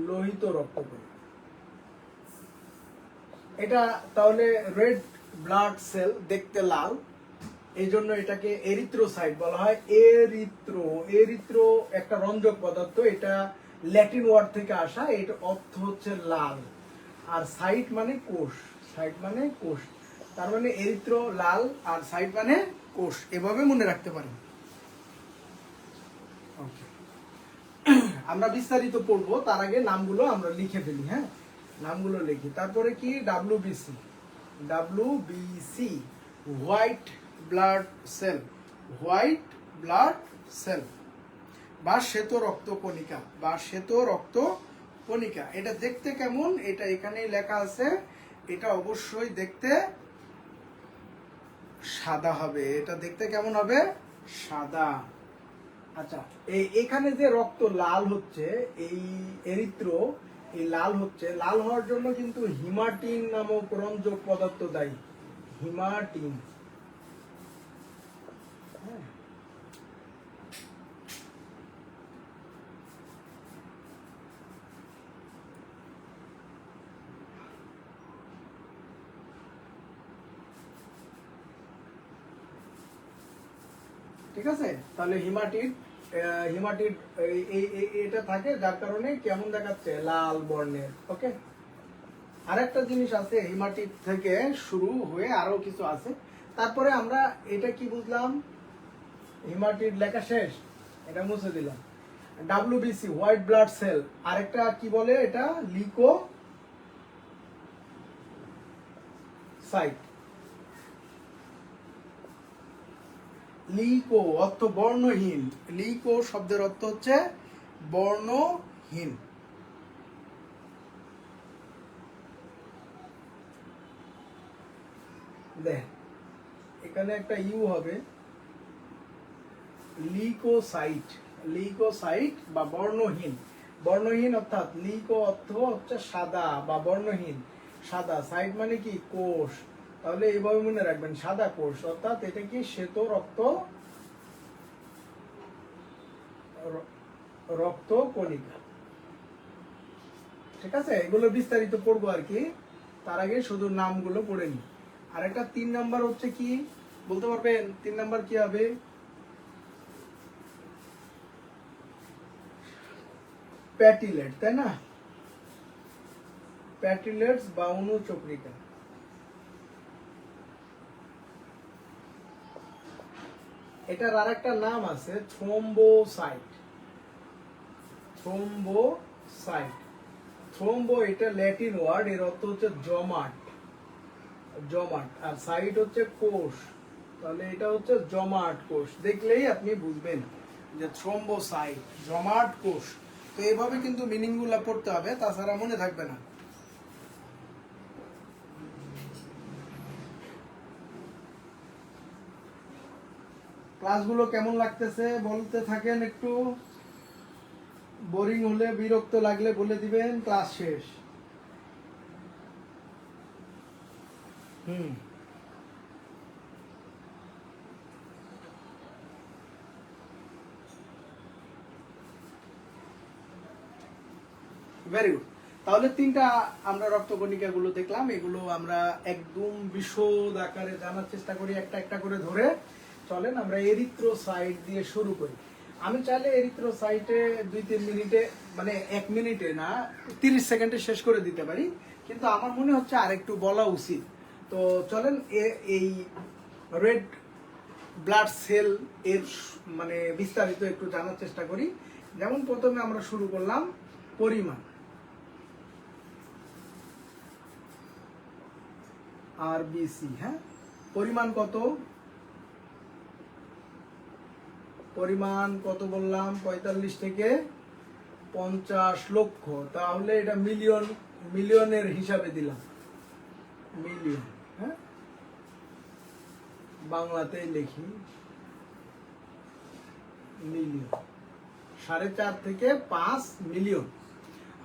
লোহিত রক্তকণিকা। এটা তাহলে রেড ব্লাড সেল, দেখতে লাল, এই জন্য এটাকে এরিথ্রোসাইট বলা হয়। এরিথ্রো একটা রঞ্জক পদার্থ, এটা ল্যাটিন ওয়ার্ড থেকে আসা, এর অর্থ হচ্ছে লাল। আর সাইট মানে কোষ, সাইট মানে কোষ, তার মানে এরিথ্রো লাল আর সাইট মানে কোষ, এভাবে মনে রাখতে পারেন। আমরা বিস্তারিত পড়বো, তার আগে নামগুলো আমরা লিখে ফেলি। হ্যাঁ, নামগুলো লিখি, তারপরে কি WBC, WBC white blood cell, white blood cell বা শ্বেত রক্ত কণিকা, বা শ্বেত রক্ত কণিকা। এটা দেখতে কেমন, এটা এখানেই লেখা আছে, এটা অবশ্যই দেখতে সাদা হবে। এটা দেখতে কেমন হবে? সাদা। আচ্ছা, এখানে যে রক্ত লাল হচ্ছে, এই এরিথ্রো, এই লাল হচ্ছে, লাল হওয়ার জন্য কিন্তু হিমাটিন নামক রঞ্জক পদার্থ দায়ী। হিমাটিন, ঠিক আছে? তাহলে হিমাটিড, এটা থাকে, যার কারণে কেমন দেখাচ্ছে, লাল বর্ণের। ওকে, আরেকটা জিনিস আছে, হিমাটিড থেকে শুরু হয়ে আরো কিছু আছে। তারপরে আমরা এটা কি বুঝলাম, হিমাটিড লেখা শেষ, এটা মুছে দিলাম। ডাব্লিউবিসি হোয়াইট ব্লাড সেল, আরেকটা কি বলে, এটা লিউকোসাইট। লিকো অর্থ বর্ণহীন, লিকো শব্দের অর্থ হচ্ছে বর্ণহীন। দেখ, এখানে একটা ইউ হবে, লিকোসাইট, লিকোসাইট বা বর্ণহীন। বর্ণহীন অর্থাৎ লিকো অর্থ হচ্ছে সাদা বা বর্ণহীন, সাদা। সাইট মানে কি, কোষ। তাহলে এইভাবে মনে রাখবেন, সাদা কোষ, অর্থাৎ এটা কি শ্বেত রক্ত কণিকা। ঠিক আছে, এগুলো বিস্তারিত পড়বো আর কি, তার আগে শুধু নামগুলো পড়ে নি। আর একটা 3 নাম্বার হচ্ছে কি, বলতে পারবেন 3 নাম্বার কি হবে? প্যাটিলেট, তাই না? প্যাটিলেটস বা অনুচক্রিকা। এটার আরেকটা নাম আছে থ্রোম্বোসাইট, থ্রোম্বোসাইট। থ্রোম্বো এটা ল্যাটিন ওয়ার্ড, এর অর্থ হচ্ছে জমাট, জমাট। আর সাইট হচ্ছে কোষ, তাহলে এটা হচ্ছে জমাট কোষ। দেখলেই আপনি বুঝবেন যে থ্রোম্বোসাইট, জমাট কোষ। তো এইভাবে কিন্তু মিনিং গুলা পড়তে হবে, তাছাড়া মনে থাকবে না। ক্লাসগুলো কেমন লাগতেছে বলতে থাকেন একটু, বোরিং হলে, বিরক্ত লাগলে বলে দিবেন, ক্লাস শেষ। Very good. তাহলে 3টা আমরা রক্তকণিকা গুলো দেখলাম, এগুলো আমরা একদম বিশদ আকারে জানার চেষ্টা করি, একটা একটা করে ধরে। চলেন আমরা এরিথ্রোসাইট দিয়ে শুরু করি। আমি চাইলে এরিথ্রোসাইটে 2-3 মিনিটে, মানে 1 মিনিটে না, 30 সেকেন্ডে শেষ করে দিতে পারি, কিন্তু আমার মনে হচ্ছে আরেকটু বলা উচিত। তো চলেন এই রেড ব্লাড সেল এর মানে বিস্তারিত একটু জানার চেষ্টা করি। যেমন প্রথমে আমরা শুরু করলাম পরিমাণ, আরবিসি। হ্যাঁ, পরিমাণ কত? পরিমাণ কত বললাম? 45 থেকে 50 লক্ষ। তাহলে এটা মিলিয়ন, মিলিয়নের হিসাবে দিলাম, মিলিয়ন। হ্যাঁ, বাংলাতেই লিখি মিলিয়ন, 4.5 থেকে 5 মিলিয়ন।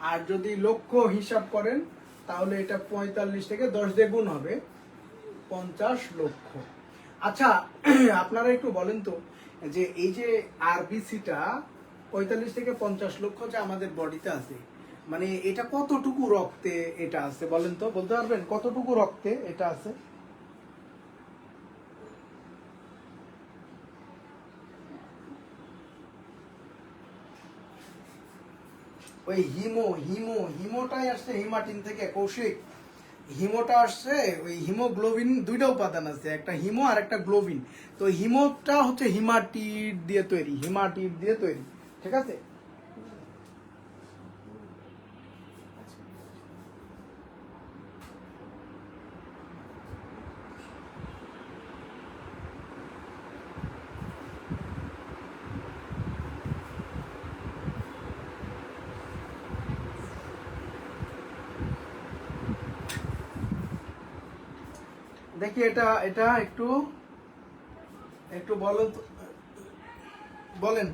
আর যদি লক্ষ হিসাব করেন তাহলে এটা 45 থেকে 10 দিয়ে গুণ হবে, 50 লক্ষ। আচ্ছা, আপনারা একটু বলেন তো, যে এই যে আরবিসিটা 45 থেকে 50 লক্ষ যে আমাদের বডিতে আছে, মানে এটা কতটুকু রক্তে এটা আছে বলেন তো, বলতে পারবেন কতটুকু রক্তে এটা আছে? ওই হিমোটাই আসছে হিমাটিন থেকে কৌশিক। হিমোটা আসছে, ওই হিমোগ্লোবিন দুইটা উপাদান আছে, একটা হিমো আর একটা গ্লোবিন। তো হিমোটা হচ্ছে হিমাটিড দিয়ে তৈরি, হিমাটিড দিয়ে তৈরি, ঠিক আছে? দেখি এটা এটা একটু একটু বলেন তো, বলেন।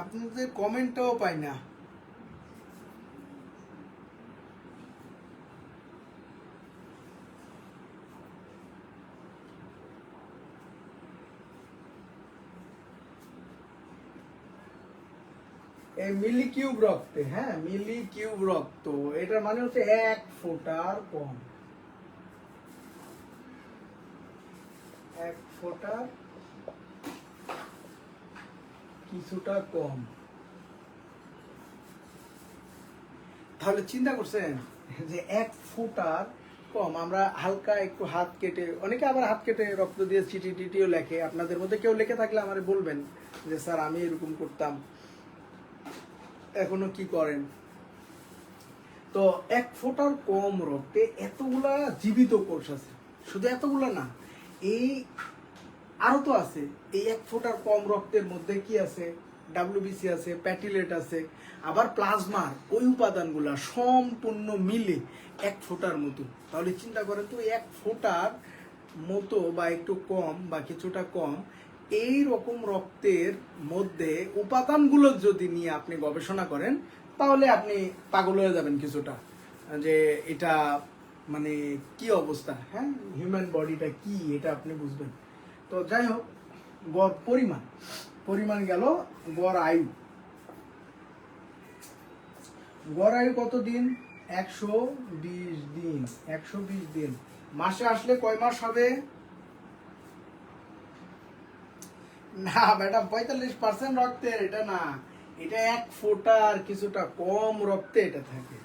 আপনাদের কমেন্টটাও পাই না। এই মিলি কিউব রক্তে, হ্যাঁ মিলি কিউব রক্ত, এটার মানে হচ্ছে 1 ফোঁটার কম, 1 ফোঁটার কিছুটা কম। তাহলে চিন্তা করছেন যে 1 ফোঁটার কম। আমরা হালকা একটু হাত কেটে, অনেকে আবার হাত কেটে রক্ত দিয়ে চিঠি টিটিও লেখে, আপনাদের মধ্যে কেউ লিখে থাকলে আমারে বলবেন যে স্যার আমি এরকম করতাম, এখনো কি করেন। তো 1 ফোঁটার কম রক্তে এতগুলা জীবিত কোষ আছে, শুধু এতগুলা না, এই আরো তো আছে। এই 1 ফোঁটার কম রক্তের মধ্যে কি আছে? ডাব্লিউবিসি আছে, প্যাটিলেট আছে, আবার প্লাজমার ওই উপাদানগুলা সম্পূর্ণ মিলে 1 ফোঁটার মতো। তাহলে চিন্তা করেন তো 1 ফোঁটার মতো বা একটু কম বা কিছুটা কম এই রকম রক্তের মধ্যে উপাদানগুলো যদি নিয়ে আপনি গবেষণা করেন, তাহলে আপনি পাগল হয়ে যাবেন কিছুটা, যে এটা মানে কি অবস্থা, হ্যাঁ হিউম্যান বডিটা কি এটা আপনি বুঝবেন। তো যাই হোক, গড় পরিমাণ গেল। গড় আয়ু, গড় আয়ু কত দিন? 120 দিন, 120 দিন। মাসে আসলে কয় মাস হবে? না ম্যাডাম, 45% রক্তের এটা না, এটা 1 ফোঁটার কিছুটা কম রক্তে এটা থাকে।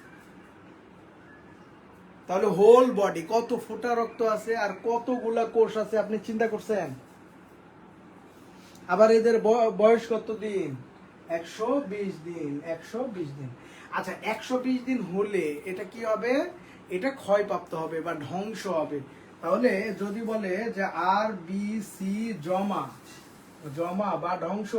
তাহলে হোল বডি কত ফোঁটা রক্ত আছে আর কতগুলা কোষ আছে আপনি চিন্তা করছেন? আবার এদের বয়স কত দিন? 120 দিন, 120 দিন। আচ্ছা 120 দিন হলে এটা কি হবে? এটা ক্ষয়প্রাপ্ত হবে বা ধ্বংস হবে। তাহলে যদি বলে যে আর বি সি জমা জমা বা ধ্বংস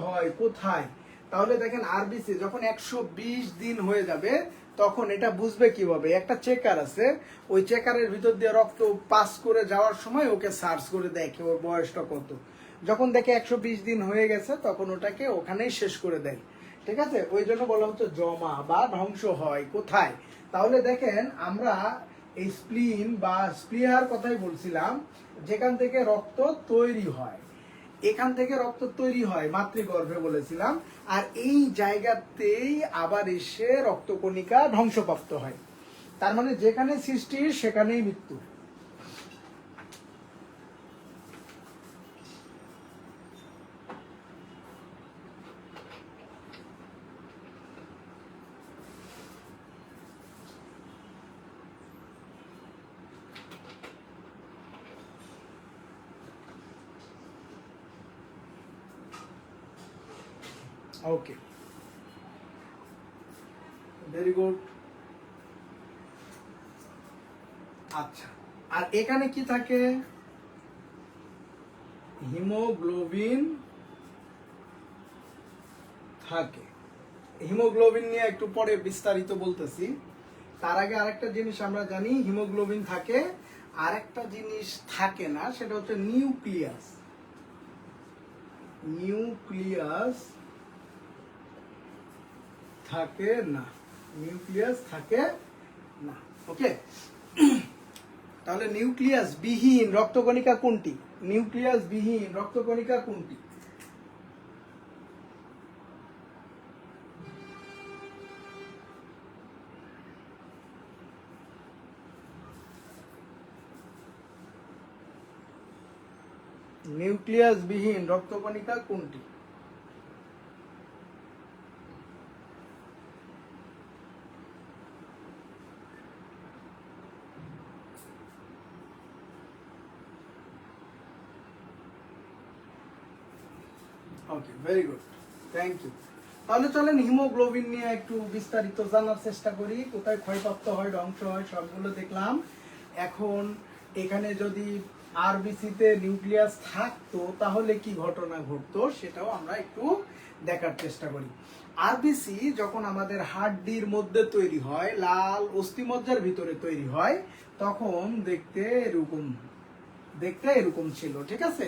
হয় কোথায়? তাহলে দেখেন আরবিসি যখন 120 দিন হয়ে যাবে তখন এটা বুঝবে কিভাবে? একটা চেকার আছে, ওই চেকারের ভিতর দিয়ে রক্ত পাস করে যাওয়ার সময় ওকে সার্চ করে দেখে ওর বয়সটা কত। যখন দেখে 120 দিন হয়ে গেছে তখন ওটাকে ওখানেই শেষ করে দেয়, ঠিক আছে? ওই জন্য বলা হচ্ছে জমা বা ধ্বংস হয় কোথায়। তাহলে দেখেন আমরা এই স্প্লিন বা স্প্লিহার কথাই বলছিলাম, যেখান থেকে রক্ত তৈরি হয়, এখান থেকে রক্ত তৈরি হয় মাতৃগর্ভে বলেছিলাম, আর এই জায়গাতেই আবার এসে রক্তকণিকা ধ্বংসপ্রাপ্ত হয়। তার মানে যেখানে সৃষ্টি সেখানেই মৃত্যু। ওকে, ভেরি গুড। আচ্ছা, আর এখানে কি থাকে? হিমোগ্লোবিন থাকে। হিমোগ্লোবিন নিয়ে একটু পরে বিস্তারিত বলতেছি। তার আগে আরেকটা জিনিস আমরা জানি, হিমোগ্লোবিন থাকে, আরেকটা জিনিস থাকে না, সেটা হচ্ছে নিউক্লিয়াস। নিউক্লিয়াস থাকে না, নিউক্লিয়াস থাকে না। ওকে, তাহলে নিউক্লিয়াস বিহীন রক্তকণিকা কোনটি? নিউক্লিয়াস বিহীন রক্তকণিকা কোনটি? নিউক্লিয়াস বিহীন রক্তকণিকা কোনটি? ওকে, ভেরি গুড, থ্যাংক ইউ। তাহলে চলেন হিমোগ্লোবিন নিয়ে একটু বিস্তারিত জানার চেষ্টা করি। কোথায় ক্ষয়প্রাপ্ত হয়, ধ্বংস হয়, সবগুলো দেখলাম। এখন এখানে যদি আরবিসিতে নিউক্লিয়াস থাকতো তাহলে কি ঘটনা ঘটতো সেটাও আমরা একটু দেখার চেষ্টা করি। আরবিসি যখন আমাদের হাড্ডির মধ্যে তৈরি হয়, লাল অস্থিমজ্জার ভিতরে তৈরি হয়, তখন দেখতে এরকম ছিল, ঠিক আছে?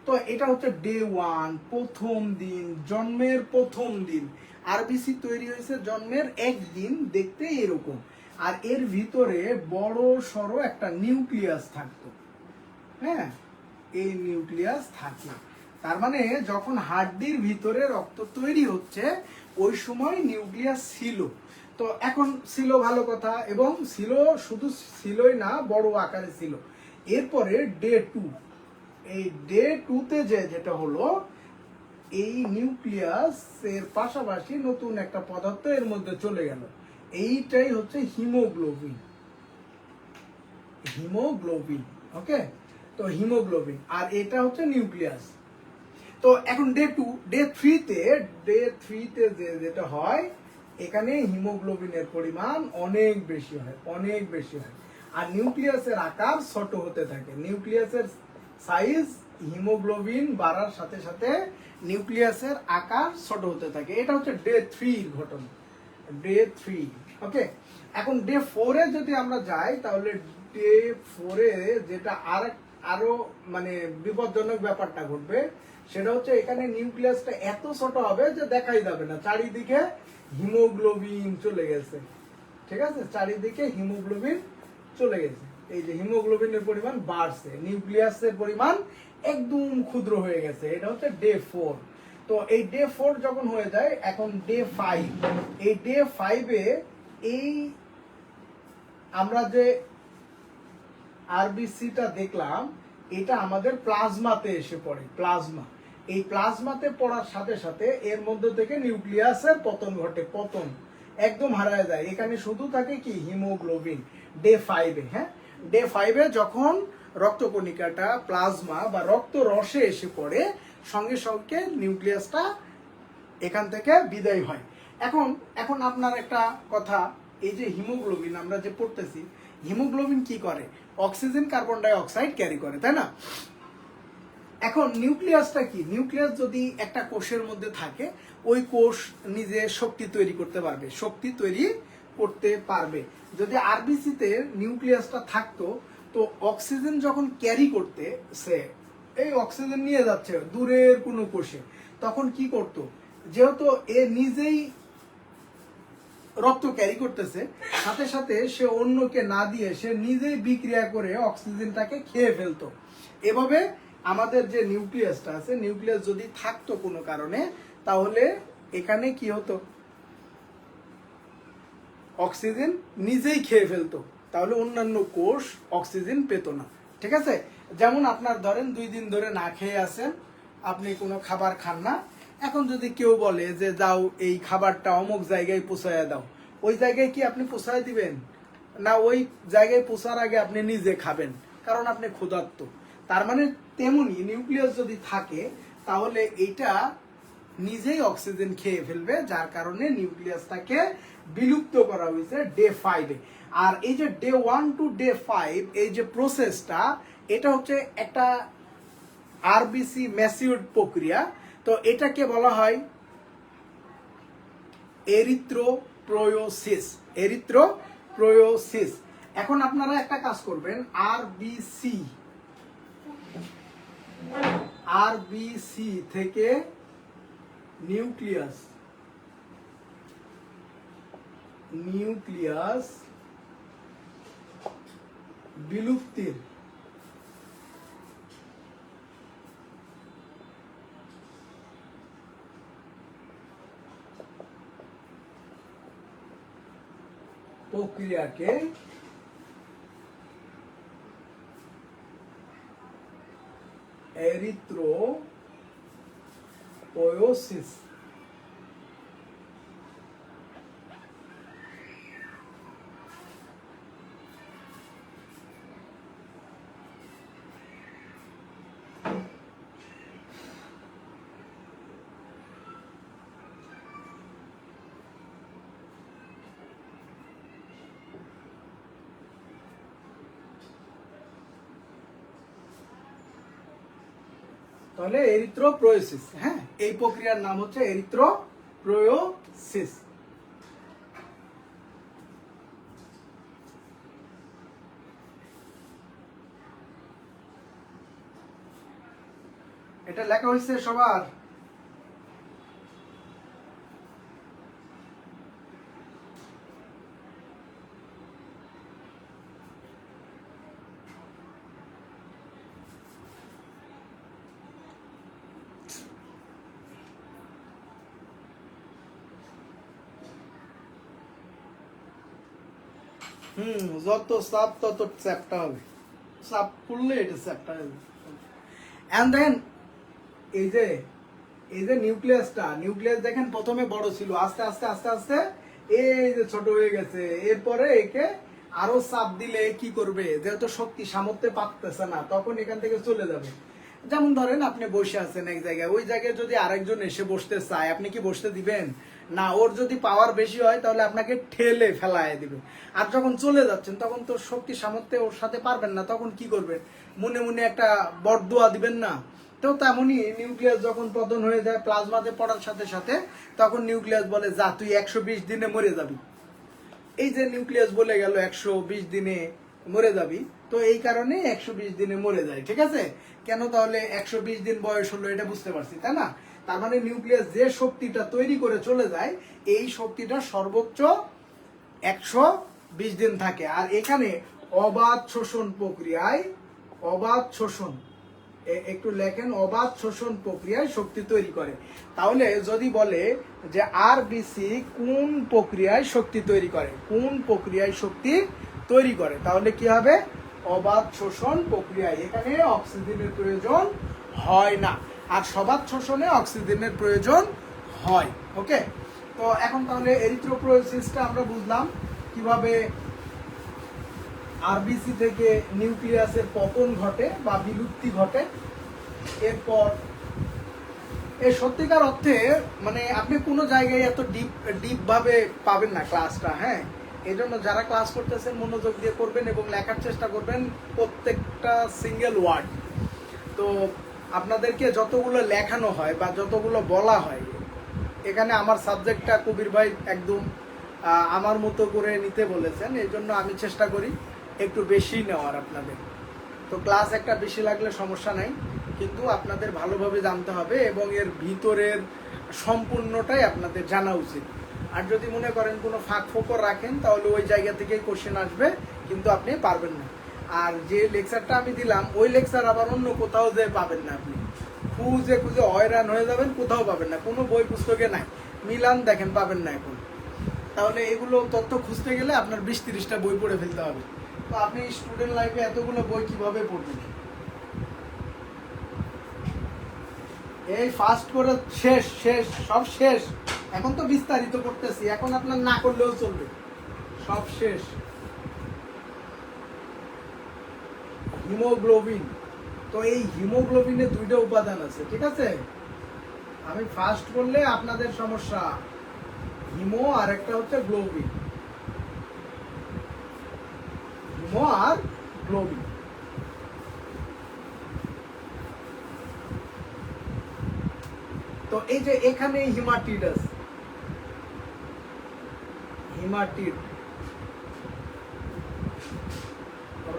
তো এটা হচ্ছে ডে 1, প্রথম দিন, জন্মের প্রথম দিন। আরবিসি তৈরি হয়েছে জন্মের একদিন, দেখতে এরকম। আর এর ভিতরে বড় সড়ো একটা নিউক্লিয়াস থাকতো। হ্যাঁ, এই নিউক্লিয়াস থাকে। তার মানে যখন হাড্ডির ভিতরে রক্ত তৈরি হচ্ছে ওই সময় নিউক্লিয়াস ছিল। তো এখন ছিল, ভালো কথা, এবং ছিল, শুধু ছিলই না, বড় আকারে ছিল। এরপরে ডে 2, এই ডে 2তে যেটা হলো, এই নিউক্লিয়াসের পাশাপাশি নতুন একটা পদার্থ এর মধ্যে চলে গেল। এইটাই হচ্ছে হিমোগ্লোবিন। হিমোগ্লোবিন, ওকে? তো হিমোগ্লোবিন, আর এটা হচ্ছে নিউক্লিয়াস। তো এখন ডে 3তে যেটা হয়, এখানে হিমোগ্লোবিনের পরিমাণ অনেক বেশি হয়, অনেক বেশি হয়। আর নিউক্লিয়াসের আকার ছোট হতে থাকে। নিউক্লিয়াসের সাইজ হিমোগ্লোবিন বাড়ার সাথে সাথে নিউক্লিয়াসের আকার ছোট হতে থাকে। এটা হচ্ছে ডে 3 ঘটনা, ডে 3, ওকে? এখন ডে 4-এ যদি আমরা যাই, তাহলে ডে 4-এ যেটা আরো মানে বিপজ্জনক ব্যাপারটা ঘটবে, সেটা হচ্ছে এখানে নিউক্লিয়াসটা এত ছোট হবে যে দেখাই যাবে না, চারিদিকে হিমোগ্লোবিন চলে গেছে, ঠিক আছে? চারিদিকে হিমোগ্লোবিন চলে গেছে। এই যে হিমোগ্লোবিনের পরিমাণ বাড়ছে, নিউক্লিয়াসের পরিমাণ একদম ক্ষুদ্র হয়ে গেছে। এটা হচ্ছে ডে 4। তো এই ডে 4 যখন হয়ে যায়, এখন ডে 5। এই ডে 5-এ এই আমরা যে আরবিসিটা দেখলাম, এটা আমাদের প্লাজমাতে এসে পড়ে। প্লাজমা, এই প্লাজমাতে পড়ার সাথে সাথে এর মধ্যে থেকে নিউক্লিয়াসের পতন ঘটে, পতন একদম হারায় যায়। এখানে শুধু থাকে কি, হিমোগ্লোবিন। ডে 5-এ, হ্যাঁ, ডে 5-এ যখন রক্তকণিকাটা প্লাজমা বা রক্ত রসে এসে পড়ে, সঙ্গে সঙ্গে নিউক্লিয়াসটা এখান থেকে বিদায় হয়। এখন আপনার একটা কথা, এই যে হিমোগ্লোবিন আমরা যে পড়তেছি, হিমোগ্লোবিন কি করে? Oxygen, carbon die oxide carry করে, তাই না? এখন নিউক্লিয়াসটা কি? নিউক্লিয়াস যদি একটা কোষের মধ্যে থাকে, ওই কোষ নিজে শক্তি তৈরি করতে পারবে, শক্তি তৈরি করতে পারবে। যদি আরবিসিতে নিউক্লিয়াসটা থাকতো, তো অক্সিজেন যখন ক্যারি করতে সে এই অক্সিজেন নিয়ে যাচ্ছে দূরের কোনো কোষে, তখন কি করতো? যেহেতু এ নিজেই রক্ত ক্যারি করতেছে, সাথে সাথে সে অন্যকে না দিয়ে সে নিজেই বিক্রিয়া করে অক্সিজেনটাকে খেয়ে ফেলতো। এভাবে আমাদের যে নিউক্লিয়াসটা আছে, নিউক্লিয়াস যদি থাকতো কোনো কারণে, তাহলে এখানে কি হতো? অক্সিজেন নিজেই খেয়ে ফেলতো, তাহলে অন্যান্য কোষ অক্সিজেন পেত না, ঠিক আছে? যেমন আপনার ধরেন 2 দিন ধরে না খেয়ে আছেন, আপনি কোনো খাবার খান না। এখন যদি কেউ বলে যে যাও এই খাবারটা অমুক জায়গায় পৌঁছায় দাও, ওই জায়গায় কি আপনি পৌঁছায় দিবেন? না, ওই জায়গায় পৌঁছার আগে আপনি নিজে খাবেন, কারণ আপনি ক্ষুধার্ত। তার মানে তেমনি নিউক্লিয়াস যদি থাকে, তাহলে এটা নিজেই অক্সিজেন খেয়ে ফেলবে, যার কারণে নিউক্লিয়াসটাকে বিলুপ্ত করা হয়েছে ডে 5-এ। আর এই যে ডে 1 টু ডে 5, এই যে প্রসেসটা, এটা হচ্ছে একটা আরবিসি ম্যাচিউরড প্রক্রিয়া। তো এটাকে বলা হয় এরিথ্রোপ্রয়োসিস, এরিথ্রোপ্রয়োসিস। এখন আপনারা একটা কাজ করবেন, আরবিসি থেকে নিউক্লিয়াস বিলুপ্তির প্রক্রিয়াকে এরিথ্রোপোয়েসিস। তাহলে এরিথ্রোপোয়েসিস, হ্যাঁ, এই প্রক্রিয়ার নাম হচ্ছে এরিথ্রোপোয়েসিস। এটা লেখা হয়েছে সবার? যত চাপ তত চ্যাপ্টা হবে, চাপ পড়লে এটা চ্যাপ্টা হবে। এন্ড দেন এই যে নিউক্লিয়াস দেখেন প্রথমে বড় ছিল, আস্তে আস্তে আস্তে আস্তে এই যে ছোট হয়ে গেছে। এরপরে একে আরো চাপ দিলে কি করবে, যেহেতু শক্তি সামর্থ্যে পারতেছে না, তখন এখান থেকে চলে যাবে। যেমন ধরেন আপনি বসে আছেন এক জায়গায়, ওই জায়গায় যদি আরেকজন এসে বসতে চায়, আপনি কি বসতে দিবেন? না, ওর যদি পাওয়ার বেশি হয় তাহলে আপনাকে ঠেলে ফেলায় দিবে। আর যখন চলে যাচ্ছেন তখন তো শক্তি সামর্থ্যে ওর সাথে পারবেন না, তখন কি করবেন? মনে মনে একটা বরদোয়া দিবেন না? তো তেমনই নিউক্লিয়াস যখন পতন হয়ে যায় প্লাজমাতে পড়ার সাথে সাথে, তখন নিউক্লিয়াস বলে যা তুই 120 দিনে মরে যাবি। এই যে নিউক্লিয়াস বলে গেল 120 দিনে মরে যাবি, তো এই কারণে 120 দিনে মরে যায়। ঠিক আছে, কেন তাহলে 120 দিন বয়স হলো এটা বুঝতে পারছি, তাই না? তার মানে নিউক্লিয়াস যে শক্তিটা তৈরি করে চলে যায়, এই শক্তিটা সর্বোচ্চ 120 দিন থাকে। আর এখানে অবাধ শোষণ প্রক্রিয়ায়, অবাধ শোষণ, একটু লেখেন, অবাধ শোষণ প্রক্রিয়ায় শক্তি তৈরি করে। তাহলে যদি বলে যে আরবিসি কোন প্রক্রিয়ায় শক্তি তৈরি করে, কোন প্রক্রিয়ায় শক্তি তৈরি করে, তাহলে কি হবে? অবাধ শোষণ প্রক্রিয়ায়। এখানে অক্সিজেনের প্রয়োজন হয় না, আর সবাধ শোষণে অক্সিজেনের প্রয়োজন হয়। ওকে, তো এখন তাহলে এরিথ্রোপোয়েসিসটা আমরা বুঝলাম কিভাবে আরবিসি থেকে নিউক্লিয়াসের পতন ঘটে বা বিলুপ্তি ঘটে। এরপর এই সত্যিকার অর্থে মানে আপনি কোনো জায়গায় এত ডিপ ভাবে পাবেন না ক্লাসটা, হ্যাঁ। এই জন্য যারা ক্লাস করতেছেন মনোযোগ দিয়ে করবেন এবং লেখার চেষ্টা করবেন প্রত্যেকটা সিঙ্গেল ওয়ার্ড। তো আপনাদেরকে যতগুলো লেখানো হয় বা যতগুলো বলা হয়, এখানে আমার সাবজেক্টটা কবির ভাই একদম আমার মতো করে নিতে বলেছেন, এই জন্য আমি চেষ্টা করি একটু বেশি নেওয়ার আপনাদের। তো ক্লাস একটা বেশি লাগলে সমস্যা নাই, কিন্তু আপনাদের ভালোভাবে জানতে হবে এবং এর ভিতরের সম্পূর্ণটাই আপনাদের জানা উচিত। আর যদি মনে করেন কোনো ফাঁক ফোকর রাখেন তাহলে ওই জায়গা থেকেই কোশ্চেন আসবে, কিন্তু আপনি পারবেন না। আর যে লেকচারটা আমি দিলাম ওই লেকচার আবার অন্য কোথাও যে পাবেন না, আপনি খুঁজে খুঁজে হয়রান হয়ে যাবেন, কোথাও পাবেন না, কোনো বই পুস্তকে নাই, মিলান দেখেন পাবেন না এখন। তাহলে এগুলো তথ্য খুঁজতে গেলে আপনার 20-30টা বই পড়ে ফেলতে হবে। তো আপনি স্টুডেন্ট লাইফে এতগুলো বই কিভাবে পড়বেন? এই ফাস্ট করে শেষ শেষ সব শেষ। এখন তো বিস্তারিত করতেছি, এখন আপনার না করলেও চলবে, সব শেষ। হিমোগ্লোবিন, তো এই হিমোগ্লোবিনে 2টা উপাদান আছে, ঠিক আছে? আমি ফাস্ট বললে আপনাদের সমস্যা, হিমো আর একটা হচ্ছে গ্লোবিন, হিমো আর গ্লোবিন। তো এই যে এখানে হিমাটিড আছে, হিমাটিড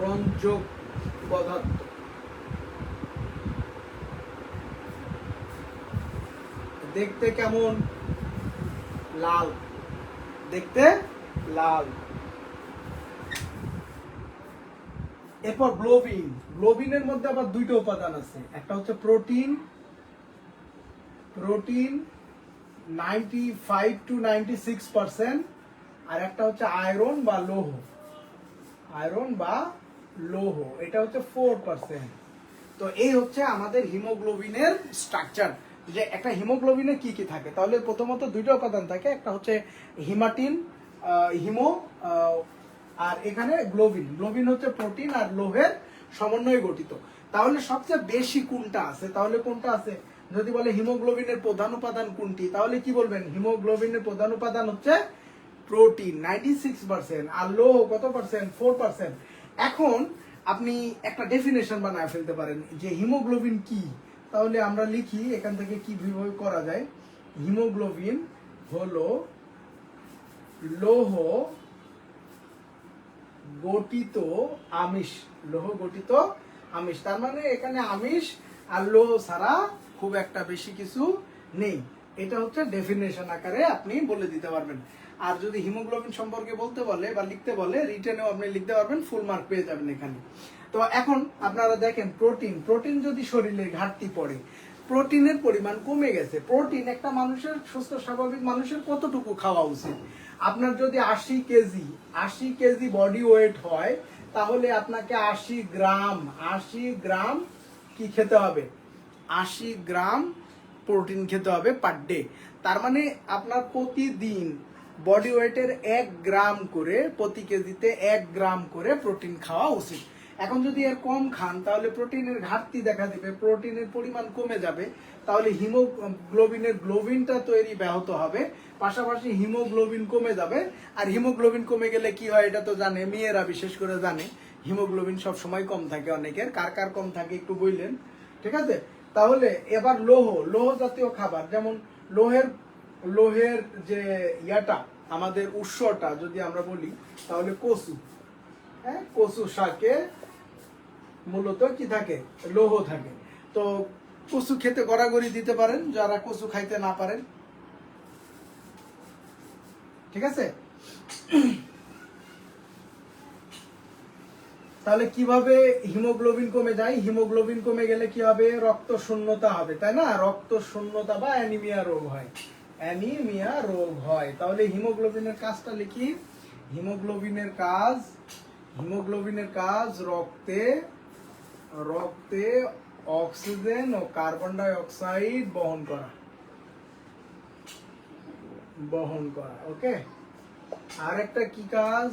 রঞ্জক পদার্থ, দেখতে কেমন? লাল, দেখতে লাল। এরপর গ্লোবিন, গ্লোবিনের মধ্যে আবার দুইটা উপাদান আছে, একটা হচ্ছে প্রোটিন, প্রোটিন 95 to 96%, আর একটা হচ্ছে আয়রন বা লৌহ, আয়রন বা লৌহ, এটা হচ্ছে 4%। তো এই হচ্ছে আমাদের হিমোগ্লোবিনের স্ট্রাকচার, যে একটা হিমোগ্লোবিনে কি কি থাকে। তাহলে প্রথমত দুইটা উপাদান থাকে, একটা হচ্ছে হিমাটিন, হিমো, আর এখানে গ্লোবিন। গ্লোবিন হচ্ছে প্রোটিন আর লৌহের সমন্বয়ে গঠিত। তাহলে সবচেয়ে বেশি কোনটা আছে, তাহলে কোনটা আছে, যদি বলে হিমোগ্লোবিনের প্রধান উপাদান কোনটি, তাহলে কি বলবেন, হিমোগ্লোবিনের প্রধান উপাদান হচ্ছে প্রোটিন 96%, আর লৌহ কত পার্সেন্ট, 4%। এখন আপনি একটা ডেফিনেশন বানায় ফেলতে পারেন যে হিমোগ্লোবিন কি। তাহলে আমরা লিখি এখান থেকে কিভাবে করা যায়, হিমোগ্লোবিন হলো লৌহ গঠিত আমিষ, লৌহ গঠিত আমিষ। তার মানে এখানে আমিষ আর লৌহ ছাড়া খুব একটা বেশি কিছু নেই। এটা হচ্ছে ডেফিনেশন আকারে আপনি বলে দিতে পারবেন। আর যদি হিমোগ্লোবিন সম্পর্কে বলতে বলে বা লিখতে বলে, রিটেনেও আপনি লিখতে পারবেন, ফুল মার্ক পেয়ে যাবেন এখানে। তো এখন আপনারা দেখেন প্রোটিন, প্রোটিন যদি শরীরে ঘাটতি পড়ে, প্রোটিনের পরিমাণ কমে গেছে। প্রোটিন একটা মানুষের, সুস্থ স্বাভাবিক মানুষের কতটুকু খাওয়া উচিত, আপনার যদি 80 কেজি বডি ওয়েট হয়, তাহলে আপনাকে 80 গ্রাম কি খেতে হবে, 80 গ্রাম প্রোটিন খেতে হবে পার ডে। তার মানে আপনার প্রতিদিন বডি ওয়েটের 1 গ্রাম করে, প্রতি কেজিতে 1 গ্রাম করে প্রোটিন খাওয়া উচিত। এখন যদি এর কম খান, তাহলে প্রোটিনের ঘাটতি দেখা দিবে, প্রোটিনের পরিমাণ কমে যাবে, তাহলে হিমোগ্লোবিনের গ্লোবিনটা তৈরি ব্যাহত হবে, পাশাপাশি হিমোগ্লোবিন কমে যাবে। আর হিমোগ্লোবিন কমে গেলে কি হয়, এটা তো জানে, মেয়েরা বিশেষ করে জানে, হিমোগ্লোবিন সব সময় কম থাকে অনেকের। কার কার কম থাকে একটু বললেন, ঠিক আছে। তাহলে এবার লৌহ, লৌহ জাতীয় খাবার, যেমন লোহের যে ইয়াটা, আমাদের উৎসটা যদি আমরা বলি, তাহলে কচু, হ্যাঁ, কচু শাকে মূলত কি থাকে, লৌহ থাকে। তো কচু খেতে গড়াগড়ি দিতে পারেন যারা কচু খাইতে না পারেন, ঠিক আছে। তাহলে কিভাবে হিমোগ্লোবিন কমে যায়, হিমোগ্লোবিন কমে গেলে কি হবে, রক্ত শূন্যতা হবে, তাই না, রক্ত শূন্যতা বা অ্যানিমিয়া রোগ হয়, অ্যানিমিয়া রোগ হয়। তাহলে হিমোগ্লোবিনের কাজটা লিখি, হিমোগ্লোবিনের কাজ, হিমোগ্লোবিনের কাজ রক্তে, রক্তে অক্সিজেন ও কার্বন ডাই অক্সাইড বহন করা, বহন করা, ওকে। আর একটা কি কাজ,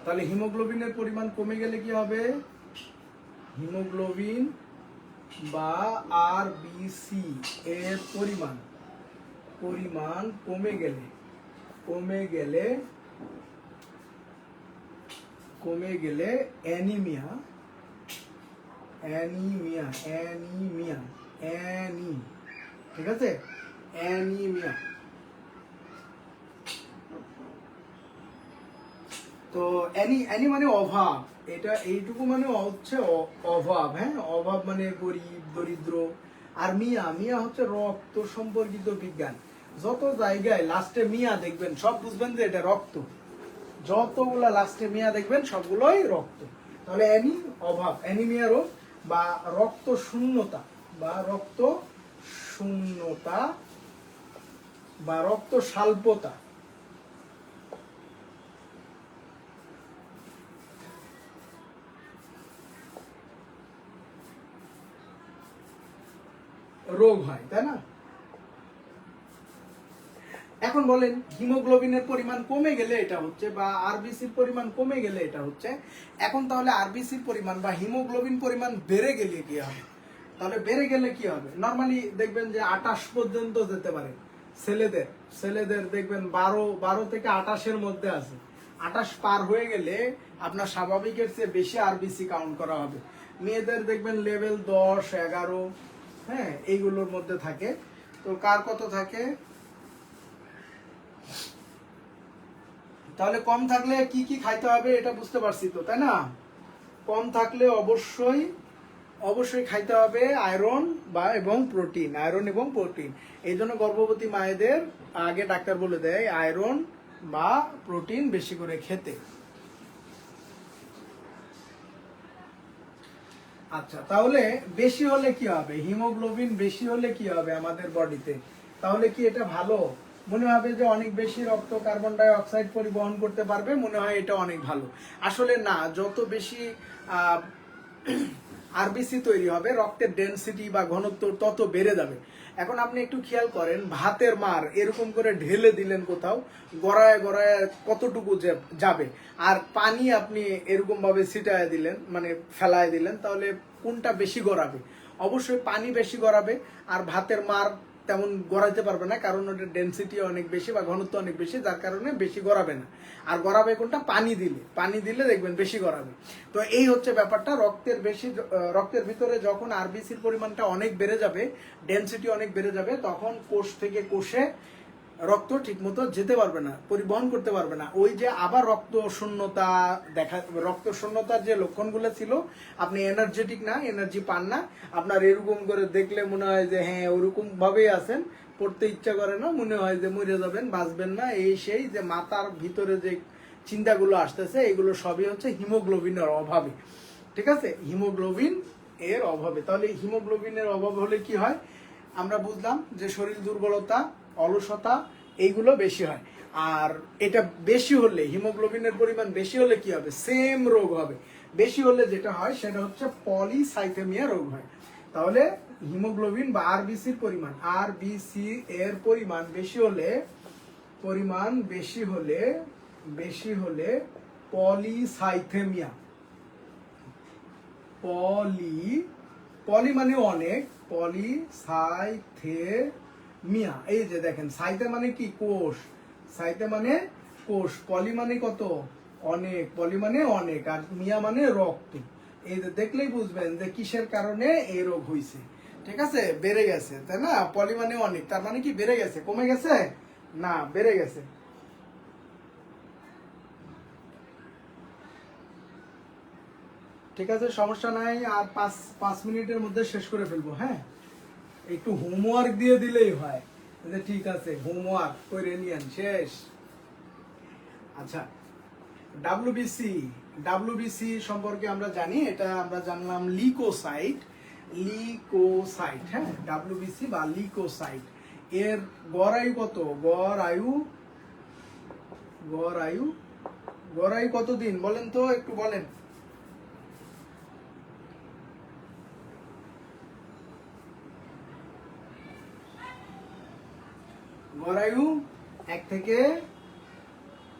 তাহলে হিমোগ্লোবিনের পরিমাণ কমে গেলে কি হবে, হিমোগ্লোবিন বা আরবিসি এর পরিমাণ, পরিমাণ কমে গেলে, কমে গেলে, কমে গেলে অ্যানিমিয়া, অ্যানিমিয়া, অ্যানিমিয়া, অ্যানি, ঠিক আছে, অ্যানিমিয়া। তো অ্যানি মানে অভাব, এটা এইটুকু মানে হচ্ছে অভাব, হ্যাঁ, অভাব মানে গরিব দরিদ্র। আর মিয়া, মিয়া হচ্ছে রক্ত সম্পর্কিত বিজ্ঞান। যত জায়গায় লাস্টে মিয়া দেখবেন, সব বুঝবেন যে এটা রক্ত, যতগুলা লাস্টে মিয়া দেখবেন সবগুলোই রক্ত। তাহলে অ্যানি অভাব, অ্যানিমিয়া রোগ বা রক্ত শূন্যতা, বা রক্ত শূন্যতা বা রক্ত স্বল্পতা, রোগ হয়, তাই না। এখন বলেন হিমোগ্লোবিনের পরিমাণ কমে গেলে এটা হচ্ছে, বা আরবিসির পরিমাণ কমে গেলে এটা হচ্ছে। এখন তাহলে আরবিসির পরিমাণ বা হিমোগ্লোবিন পরিমাণ বেড়ে গেলে কি হবে, তাহলে বেড়ে গেলে কি হবে, নরমালি দেখবেন যে 28 পর্যন্ত যেতে পারে ছেলেদের, ছেলেদের দেখবেন 12 থেকে 28-এর মধ্যে আছে। 28 পার হয়ে গেলে আপনার স্বাভাবিকের চেয়ে বেশি আরবিসি কাউন্ট করা হবে। মেয়েদের দেখবেন লেভেল 10, 11, হ্যাঁ, এইগুলোর মধ্যে থাকে। তো কার কত থাকে, তাহলে কম থাকলে কি কি খাইতে হবে এটা বুঝতে পারছি তো, তাই না। কম থাকলে অবশ্যই, অবশ্যই খাইতে হবে আয়রন বা এবং প্রোটিন, আয়রন এবং প্রোটিন। এই জন্য গর্ভবতী মায়েদের আগে ডাক্তার বলে দেয় আয়রন বা প্রোটিন বেশি করে খেতে। আচ্ছা, তাহলে বেশি হলে কি হবে? হিমোগ্লোবিন বেশি হলে কি হবে আমাদের বডিতে? তাহলে কি এটা ভালো? মনে হবে যে অনেক বেশি রক্ত কার্বন ডাই অক্সাইড পরিবহন করতে পারবে, মনে হয় এটা অনেক ভালো। আসলে না, যত বেশি আরবিসি তৈরি হবে, রক্তের ডেনসিটি বা ঘনত্ব তত বেড়ে যাবে। এখন আপনি একটু খেয়াল করেন, ভাতের মার এরকম করে ঢেলে দিলেন কোথাও, গড়ায় গড়ায় কতটুকু যাবে, আর পানি আপনি এরকম ভাবে ছিটায় দিলেন, মানে ফেলায় দিলেন, তাহলে কোনটা বেশি গড়াবে? অবশ্যই পানি বেশি গড়াবে। আর ভাতের মার তেমন গড়াইতে পারবে না, কারণ ওটার ডেনসিটি অনেক বেশি বা ঘনত্ব অনেক বেশি, যার কারণে বেশি গড়াবে না। আর গড়াবে কোনটা? পানি দিলে। পানি দিলে দেখবেন বেশি গড়াবে। তো এই হচ্ছে ব্যাপারটা। রক্তের ভিতরে যখন আরবিসির পরিমাণটা অনেক বেড়ে যাবে, ডেনসিটি অনেক বেড়ে যাবে, তখন কোষ থেকে কোষে রক্ত ঠিকমতো যেতে পারবে না, পরিবহন করতে পারবে না। ওই যে আবার রক্ত শূন্যতার যে লক্ষণগুলো ছিল, আপনি এনার্জেটিক না, এনার্জি পান না, আপনার এরকম করে দেখলে মনে হয় যে হ্যাঁ ওরকম ভাবেই আছেন, পড়তে ইচ্ছা করে না, মনে হয় যে মরে যাবেন, বাঁচবেন না, এই সেই যে মাথার ভিতরে যে চিন্তাগুলো আসতেছে, এগুলো সবই হচ্ছে হিমোগ্লোবিনের অভাবে। ঠিক আছে, হিমোগ্লোবিন এর অভাবে। তাহলে হিমোগ্লোবিনের অভাব হলে কি হয়? আমরা বুঝলাম যে শরীর দুর্বলতা, অলসতা এইগুলো বেশি হয়। আর এটা বেশি হলে, হিমোগ্লোবিনের পরিমাণ বেশি হলে কি হবে? সেম রোগ হবে। বেশি হলে যেটা হয় সেটা হচ্ছে পলিসাইথেমিয়া রোগ হয়। তাহলে হিমোগ্লোবিন বা আরবিসির পরিমাণ, আরবিসি এর পরিমাণ বেশি হলে পলিসাইথেমিয়া, পলি মানে অনেক, পলিসাইথেমিয়া। এই যে দেখেন, সাইথে মানে কি? কোষ। সাইথে মানে কোষ, পলি মানে কত? অনেক। পলি মানে অনেক, আর মিয়া মানে রক্ত। এই যে দেখলেই বুঝবেন যে কিসের কারণে এই রোগ হইছে। ঠিক আছে, বেড়ে গেছে, তাই না? পলি মানে অনেক, তার মানে কি বেড়ে গেছে, কমে গেছে না, বেড়ে গেছে। ঠিক আছে, সমস্যা নাই। আর পাঁচ মিনিটের মধ্যে শেষ করে ফেলবো। হ্যাঁ, একটু হোমওয়ার্ক দিয়ে দিলেই হয়। ঠিক আছে, হোমওয়ার্ক করে নিয়েন, শেষ। আচ্ছা, ডাব্লিউবিসি সম্পর্কে আমরা জানি, এটা আমরা জানলাম লিকোসাইট। হ্যাঁ, ডাব্লিউবিসি বা লিকোসাইট। এর গড় আয়ু কত? গড় আয়ু কতদিন বলেন তো, একটু বলেন। গড় আয়ু 1 থেকে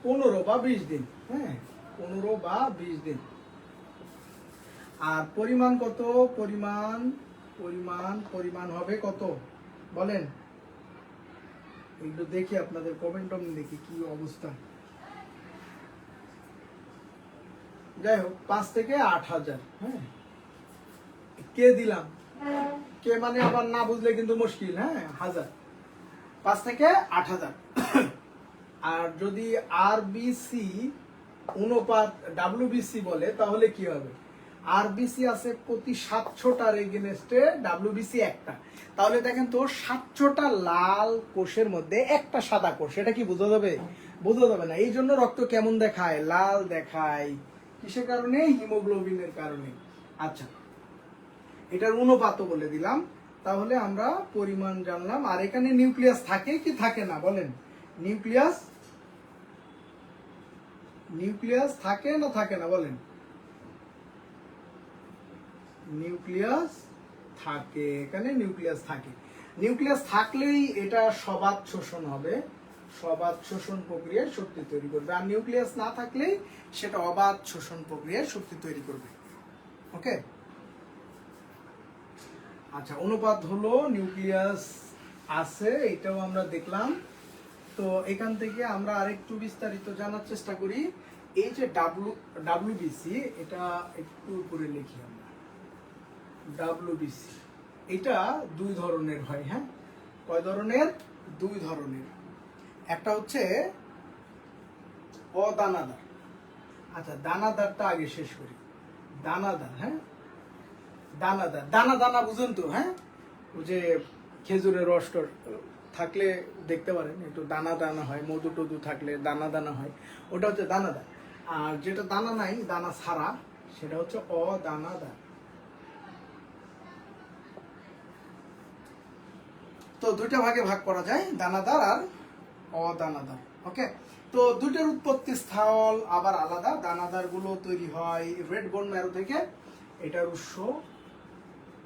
15 বা 20 দিন। হ্যাঁ, 15 বা 20 দিন। আর পরিমাণ কত? পরিমাণ হবে কত বলেন? একটু দেখি আপনাদের কমেন্ট দেখি কি অবস্থা। যাই হোক, 5 থেকে 8,000। হ্যাঁ, কে দিলাম, কে মানে আবার না বুঝলে কিন্তু মুশকিল। হ্যাঁ, 1000, 5 থেকে 8,000। আর যদি আরবিসি অনুপাত ডাব্লিউবিসি বলে, তাহলে কি হবে? আরবিসি আছে প্রতি 700টার এগেনস্টে ডাব্লিউবিসি একটা। তাহলে দেখেন তো, 700টা লাল কোষের মধ্যে একটা সাদা কোষ, এটা কি বোঝা যাবে? বোঝা যাবে না। এই জন্য রক্ত কেমন দেখায়? লাল দেখায়। কিসের কারণে? হিমোগ্লোবিনের কারণে। আচ্ছা, এটার অনুপাতও বলে দিলাম। তাহলে আমরা পরিমাণ জানলাম। আর এখানে নিউক্লিয়াস থাকে কি থাকে না বলেন? নিউক্লিয়াস থাকে না থাকে না বলেন? নিউক্লিয়াস থাকে, এখানে নিউক্লিয়াস থাকে। নিউক্লিয়াস থাকলেই এটা সবাত শোষণ হবে, সবাত শোষণ প্রক্রিয়ায় শক্তি তৈরি করবে। আর নিউক্লিয়াস না থাকলেই সেটা অবাত শোষণ প্রক্রিয়ায় শক্তি তৈরি করবে। ওকে, আচ্ছা, অনুপাত হলো নিউক্লিয়াস আছে, এটাও আমরা দেখলাম। তো এখান থেকে আমরা আরেকটু বিস্তারিত জানার চেষ্টা করি। এই যে ডাব্লিউবিসি, এটা একটু উপরে লিখি আমরা। ডাব্লিউবিসি এটা 2 ধরনের হয়। হ্যাঁ, কয় ধরনের? 2 ধরনের। একটা হচ্ছে অদানাদার। আচ্ছা, দানাদারটা আগে শেষ করি। দানাদার, হ্যাঁ, দানা দানা বুঝুন তো? হ্যাঁ, ওই যে খেজুরের রস থাকলে দেখতে পারেন, একটু দানা দানা হয়, মধু টধু থাকলে দানা দানা হয়, ওটা হচ্ছে দানাদার। আর যেটা দানা নাই, দানা ছাড়া, সেটা হচ্ছে অদানাদার। তো দুইটা ভাগে ভাগ করা যায়, দানাদার আর অদানাদার। ওকে, তো দুইটার উৎপত্তি স্থল আবার আলাদা। দানাদার গুলো তৈরি হয় রেড বোন ম্যারো থেকে। এটার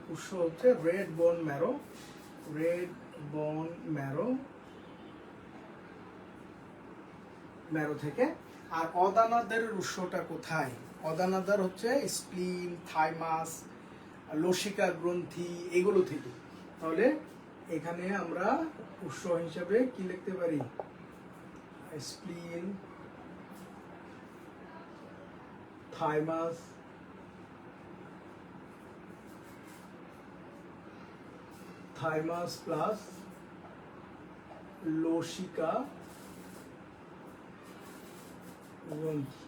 উৎস হচ্ছে রেড বোন ম্যারো, ম্যারো থেকে। আর অদানাদারের উৎসটা কোথায়? অদানাদার হচ্ছে স্প্লিন, থাইমাস, লসিকা গ্রন্থি, এগুলো থেকে। তাহলে এখানে আমরা উৎস হিসাবে কি লিখতে পারি? স্প্লিন, থাইমাস, প্লাস লসিকা গ্রন্থি,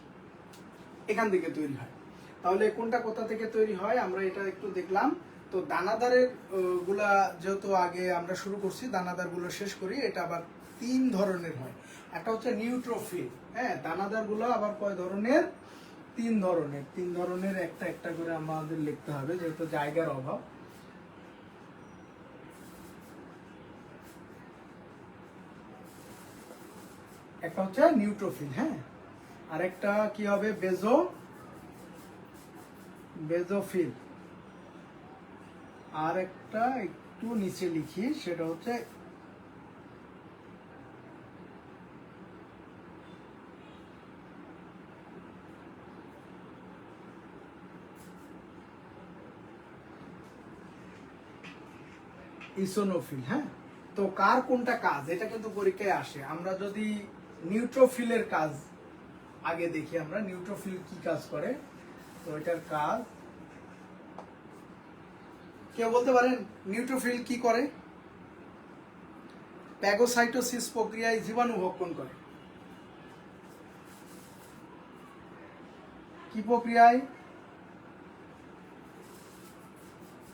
এখান থেকে তৈরি হয়। তাহলে কোনটা কোথা থেকে তৈরি হয় আমরা এটা একটু দেখলাম। তো দানাদারের গুলা যেহেতু আগে আমরা শুরু করছি, দানাদার গুলো শেষ করি। এটা আবার 3 ধরনের হয়। একটা হচ্ছে নিউট্রোফিল। হ্যাঁ, দানাদার গুলো আবার কয় ধরনের? 3 ধরনের। 3 ধরনের একটা একটা করে আমাদের লিখতে হবে, যেহেতু জায়গার অভাব। একটা হচ্ছে নিউট্রোফিল, হ্যাঁ, আর একটা কি হবে? বেজোফিল। আর একটা একটু নিচে লিখি, সেটা হচ্ছে ইসোনোফিল। হ্যাঁ, তো কার কোনটা কাজ, এটা কিন্তু পরীক্ষায় আসে। আমরা যদি নিউট্রোফিলের কাজ আগে দেখি, আমরা নিউট্রোফিল কি কাজ করে। তো এটার কাজ কেউ বলতে পারেন নিউট্রোফিল কি করে? প্যাগোসাইটোসিস প্রক্রিয়ায় জীবাণু ভক্ষণ করে। কি প্রক্রিয়ায়?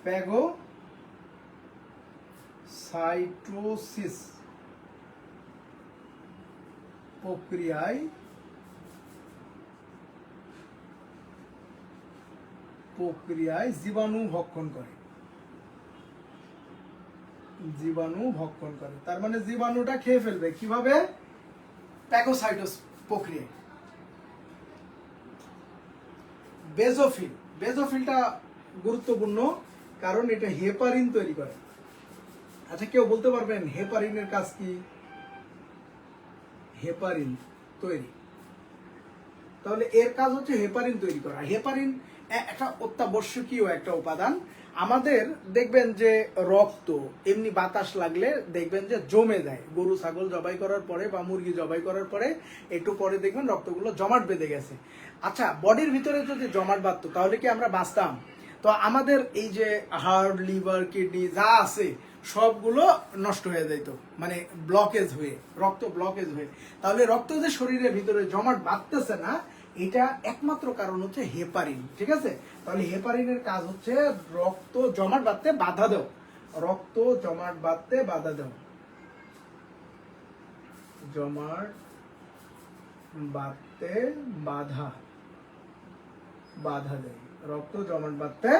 প্যাগোসাইটোসিস প্রক্রিয়ায় জীবাণু ভক্ষণ করে। তার মানে জীবাণুটা খেয়ে ফেলবে। কিভাবে? প্যাগোসাইটোস প্রক্রিয়ায়। বেজোফিলটা গুরুত্বপূর্ণ, কারণ এটা হেপারিন তৈরি করে। আচ্ছা, কেউ বলতে পারবেন হেপারিনের কাজ কি? হেপারিন তৈরি। তাহলে এর কাজ হচ্ছে হেপারিন তৈরি করা। হেপারিন একটা অত্যাবশ্যকীয় একটা উপাদান। আমাদের দেখবেন যে রক্ত এমনি বাতাস লাগলে দেখবেন যে জমে যায়। গরু ছাগল জবাই করার পরে বা মুরগি জবাই করার পরে একটু পরে দেখবেন রক্তগুলো জমাট বেঁধে গেছে। আচ্ছা, বডির ভিতরে যদি জমাট বাঁধতো তাহলে কি আমরা বাঁচতাম? তো আমাদের এই যে হার্ট, লিভার, কিডনি যা আছে সবগুলো নষ্ট হয়ে যেত, মানে ব্লকেজ হয়ে, রক্ত ব্লকেজ হয়ে। তাহলে রক্ত যে শরীরের ভিতরে জমাট বাঁধতেছে না, এটা একমাত্র কারণ হচ্ছে হেপারিন। ঠিক আছে, তাহলে হেপারিনের কাজ হচ্ছে রক্ত জমাট বাঁধতে বাধা দাও। জমাট বাঁধতে বাধা দেয়। রক্ত জমাট বাঁধতে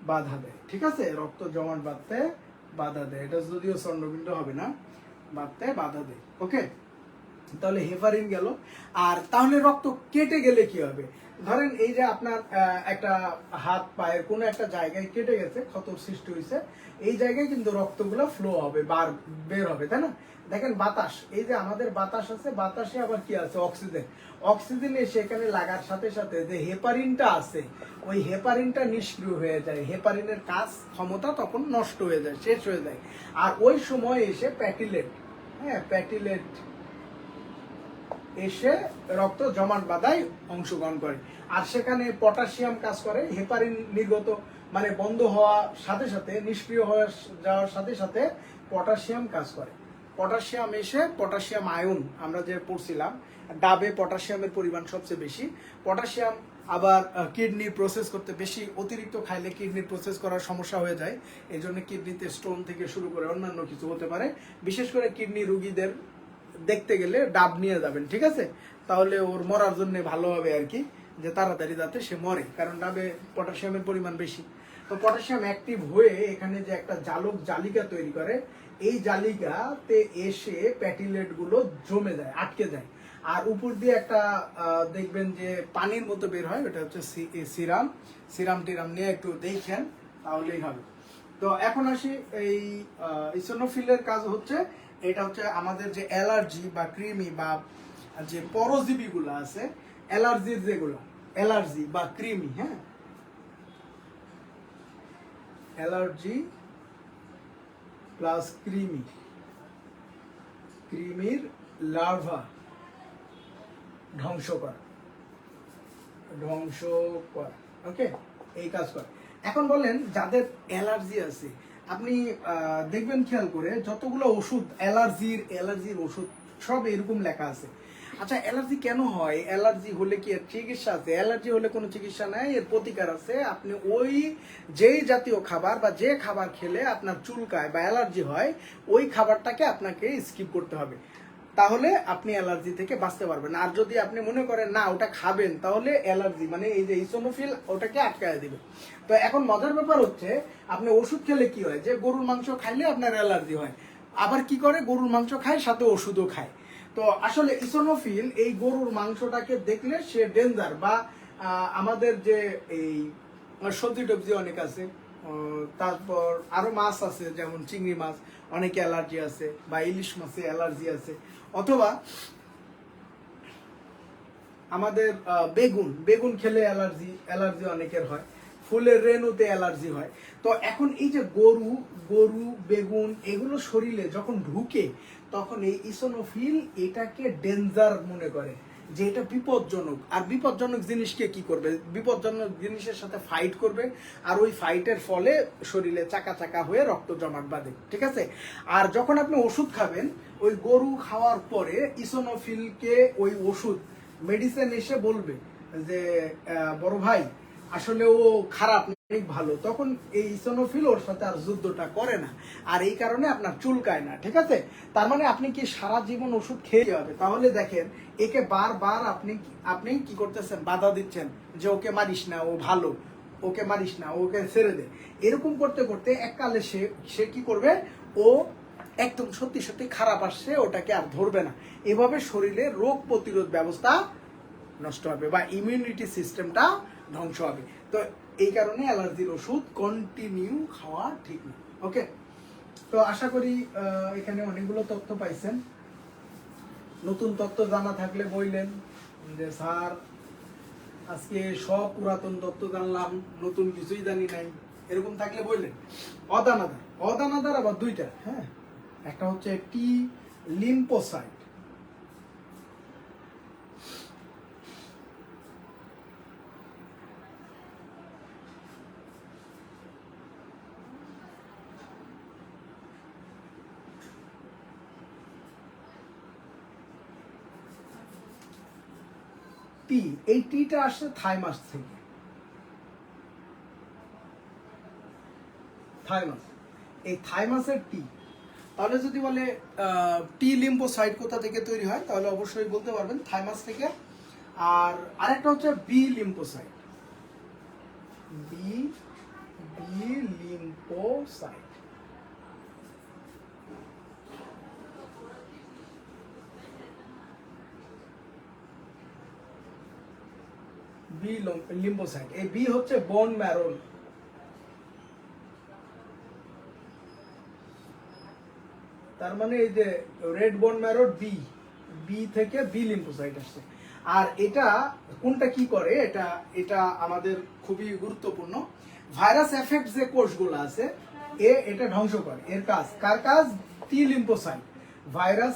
বাধা দেয়। ঠিক আছে, রক্ত জমাট বাঁধতে বাধা দেয়। এটা যদিও চন্দ্রবিন্দু হবে না, বাঁধতে বাধা দেয়। ওকে, তাহলে হেপারিন গেল। আর তাহলে রক্ত কেটে গেলে কি হবে? ধরেন এই যে আপনার একটা হাত পায়ের কোনো একটা জায়গায় কেটে গেছে, ক্ষতর সৃষ্টি হয়েছে, এই জায়গায় কিন্তু রক্তগুলো ফ্লো হবে, বের হবে, তাই না? দেখেন বাতাস, এই যে আমাদের বাতাস আছে, বাতাসে আবার কি আছে? অক্সিজেন এসে এখানে লাগার সাথে সাথে যে হেপারিনটা আছে, ওই হেপারিনটা নিষ্ক্রিয় হয়ে যায়। হেপারিনের কাজ ক্ষমতা তখন নষ্ট হয়ে যায়, শেষ হয়ে যায়। আর ওই সময় এসে প্যাটিলেট এসে রক্ত জমাট বাঁধায় অংশগ্রহণ করে। আর সেখানে পটাশিয়াম কাজ করে। হেপারিন নির্গত মানে বন্ধ হওয়ার সাথে সাথে, নিষ্ক্রিয় হয়ে যাওয়ার সাথে সাথে পটাশিয়াম কাজ করে। পটাশিয়াম এসে পটাশিয়াম আয়ন, আমরা যে পড়ছিলাম ডাবে পটাশিয়ামের পরিমাণ সবচেয়ে বেশি। পটাশিয়াম আবার কিডনি প্রসেস করতে বেশি অতিরিক্ত খাইলে কিডনি প্রসেস করার সমস্যা হয়ে যায়, এই জন্য কিডনিতে স্টোন থেকে শুরু করে অন্যান্য কিছু হতে পারে। বিশেষ করে কিডনি রুগীদের দেখতে গেলে ডাব নিয়ে যাবেন, ঠিক আছে? তাহলে ওর মরার জন্য ভালো হবে আর কি, যে তাড়াতাড়ি যাতে সে মরে, কারণ ডাবে পটাশিয়ামের পরিমাণ বেশি। তো পটাশিয়াম অ্যাক্টিভ হয়ে এখানে যে একটা জালিকা তৈরি করে, এই জালিকাতে এসে প্যাটিলেট গুলো জমে যায়, আটকে যায়। আর উপর দিয়ে একটা দেখবেন যে পানির মতো বের হয়, ওটা হচ্ছে সিরাম টিরাম নিয়ে একটু দেখেন, তাহলেই হবে। তো এখন আসি, এই ইসোনোফিলের কাজ হচ্ছে, এটা হচ্ছে আমাদের যে অ্যালার্জি বা কৃমি বা যে পরজীবীগুলো আছে, অ্যালার্জি বা কৃমি, হ্যাঁ, অ্যালার্জি প্লাস কৃমির লার্ভা ধ্বংস করা, ওকে, এই কাজ করে। এখন বলেন যাদের অ্যালার্জি আছে, আপনি দেখবেন খেয়াল করে যতগুলো ওষুধ অ্যালার্জির ওষুধ সব এরকম লেখা আছে। আচ্ছা, অ্যালার্জি কেন হয়? অ্যালার্জি হলে কি এর চিকিৎসা আছে? অ্যালার্জি হলে কোনো চিকিৎসা নাই, এর প্রতিকার আছে। আপনি ওই যেই জাতীয় খাবার বা যে খাবার খেলে আপনার চুলকায় বা অ্যালার্জি হয়, ওই খাবারটাকে আপনাকে স্কিপ করতে হবে, তাহলে আপনি অ্যালার্জি থেকে বাঁচতে পারবেন। আর যদি আপনি মনে করেন না ওটা খাবেন, তাহলে অ্যালার্জি মানে এই যে ইসোনোফিল ওটাকে আটকায় দিবে। তো এখন মজার ব্যাপার হচ্ছে, আপনি ওষুধ খেলে কি হয়, যে গরুর মাংস খাইলে আপনার অ্যালার্জি হয়, আবার কি করে গরুর মাংস খায় সাথে ওষুধও খায়। তো আসলে ইসোনোফিল এই গরুর মাংসটাকে দেখলে সে ডেঞ্জার, বা আমাদের যে এই সবজি টবজি অনেক আছে, তারপর আরো মাছ আছে, যেমন চিংড়ি মাছ অনেকে অ্যালার্জি আছে, বা ইলিশ মাছে অ্যালার্জি আছে, অথবা আমাদের বেগুন খেলে অ্যালার্জি অনেকের হয়, ফুলের রেণুতে অ্যালার্জি হয়। তো এখন এই যে গরু বেগুন এগুলো শরীরে যখন ঢুকে, তখন এই ইসোনোফিল এটাকে ডেঞ্জার মনে করে, যে এটা বিপজ্জনক। আর বিপজ্জনক জিনিসকে কি করবে? বিপজ্জনক জিনিসের সাথে ফাইট করবে, আর ওই ফাইটের ফলে শরীরে চাকা চাকা হয়ে রক্ত জমাট বাঁধে, ঠিক আছে? আর যখন আপনি ওষুধ খাবেন, ওই গরু খাওয়ার পরে ইসোনোফিলকে ওই ওষুধ মেডিসিন এসে বলবে যে বড় ভাই আসলে ও খারাপ, অনেক ভালো, তখন এই ইসোনোফিল ওর সাথে আর যুদ্ধটা করে না, আর এই কারণে আপনার চুলকায় না, ঠিক আছে? তার মানে আপনি কি সারা জীবন ওষুধ খেয়ে হবে? তাহলে দেখেন, একে বারবার আপনি কি করতেছেন, বাধা দিচ্ছেন যে ওকে মারিস না, ও ভালো, ওকে মারিস না, ওকে ছেড়ে দে। এরকম করতে করতে এককালে সে কি করবে, ও একদম সত্যি সত্যি খারাপ আসছে, ওটাকে আর ধরবে না। এভাবে শরীরে রোগ প্রতিরোধ ব্যবস্থা নষ্ট হবে বা ইমিউনিটি সিস্টেমটা ধ্বংস হবে। তো এই কারণে অ্যালার্জির ওষুধ কন্টিনিউ খাওয়া ঠিক না, ওকে? তো আশা করি এখানে অনেকগুলো তথ্য পাইছেন। নতুন তথ্য জানা থাকলে বললেন যে স্যার আজকে সব পুরাতন তথ্য জানলাম, নতুন কিছুই জানি নাই, এরকম থাকলে বললেন। অদানাদার আবার দুইটা, হ্যাঁ, একটা হচ্ছে টি লিম্ফোসাইট, এই টিটা আসছে থাইমাস থেকে, এই থাইমাসের টি। তাহলে যদি বলে টি লিম্ফোসাইট কোথা থেকে তৈরি হয়, তাহলে অবশ্যই বলতে পারবেন থাইমাস থেকে। আর আরেকটা হচ্ছে B lymphocyte, B lymphocyte. B lymphocyte, এই বি হচ্ছে বোন ম্যারো, তার মানে এই যে রেড বোন ম্যারো বি থেকে বি লিম্ফোসাইট আসছে। আর এটা কোনটা কি করে, এটা আমাদের খুবই গুরুত্বপূর্ণ। ভাইরাস এফেক্ট যে কোষগুলো আছে, এটা ধ্বংস করে। এর কাজ, কার কাজ? টি লিম্ফোসাইট। ভাইরাস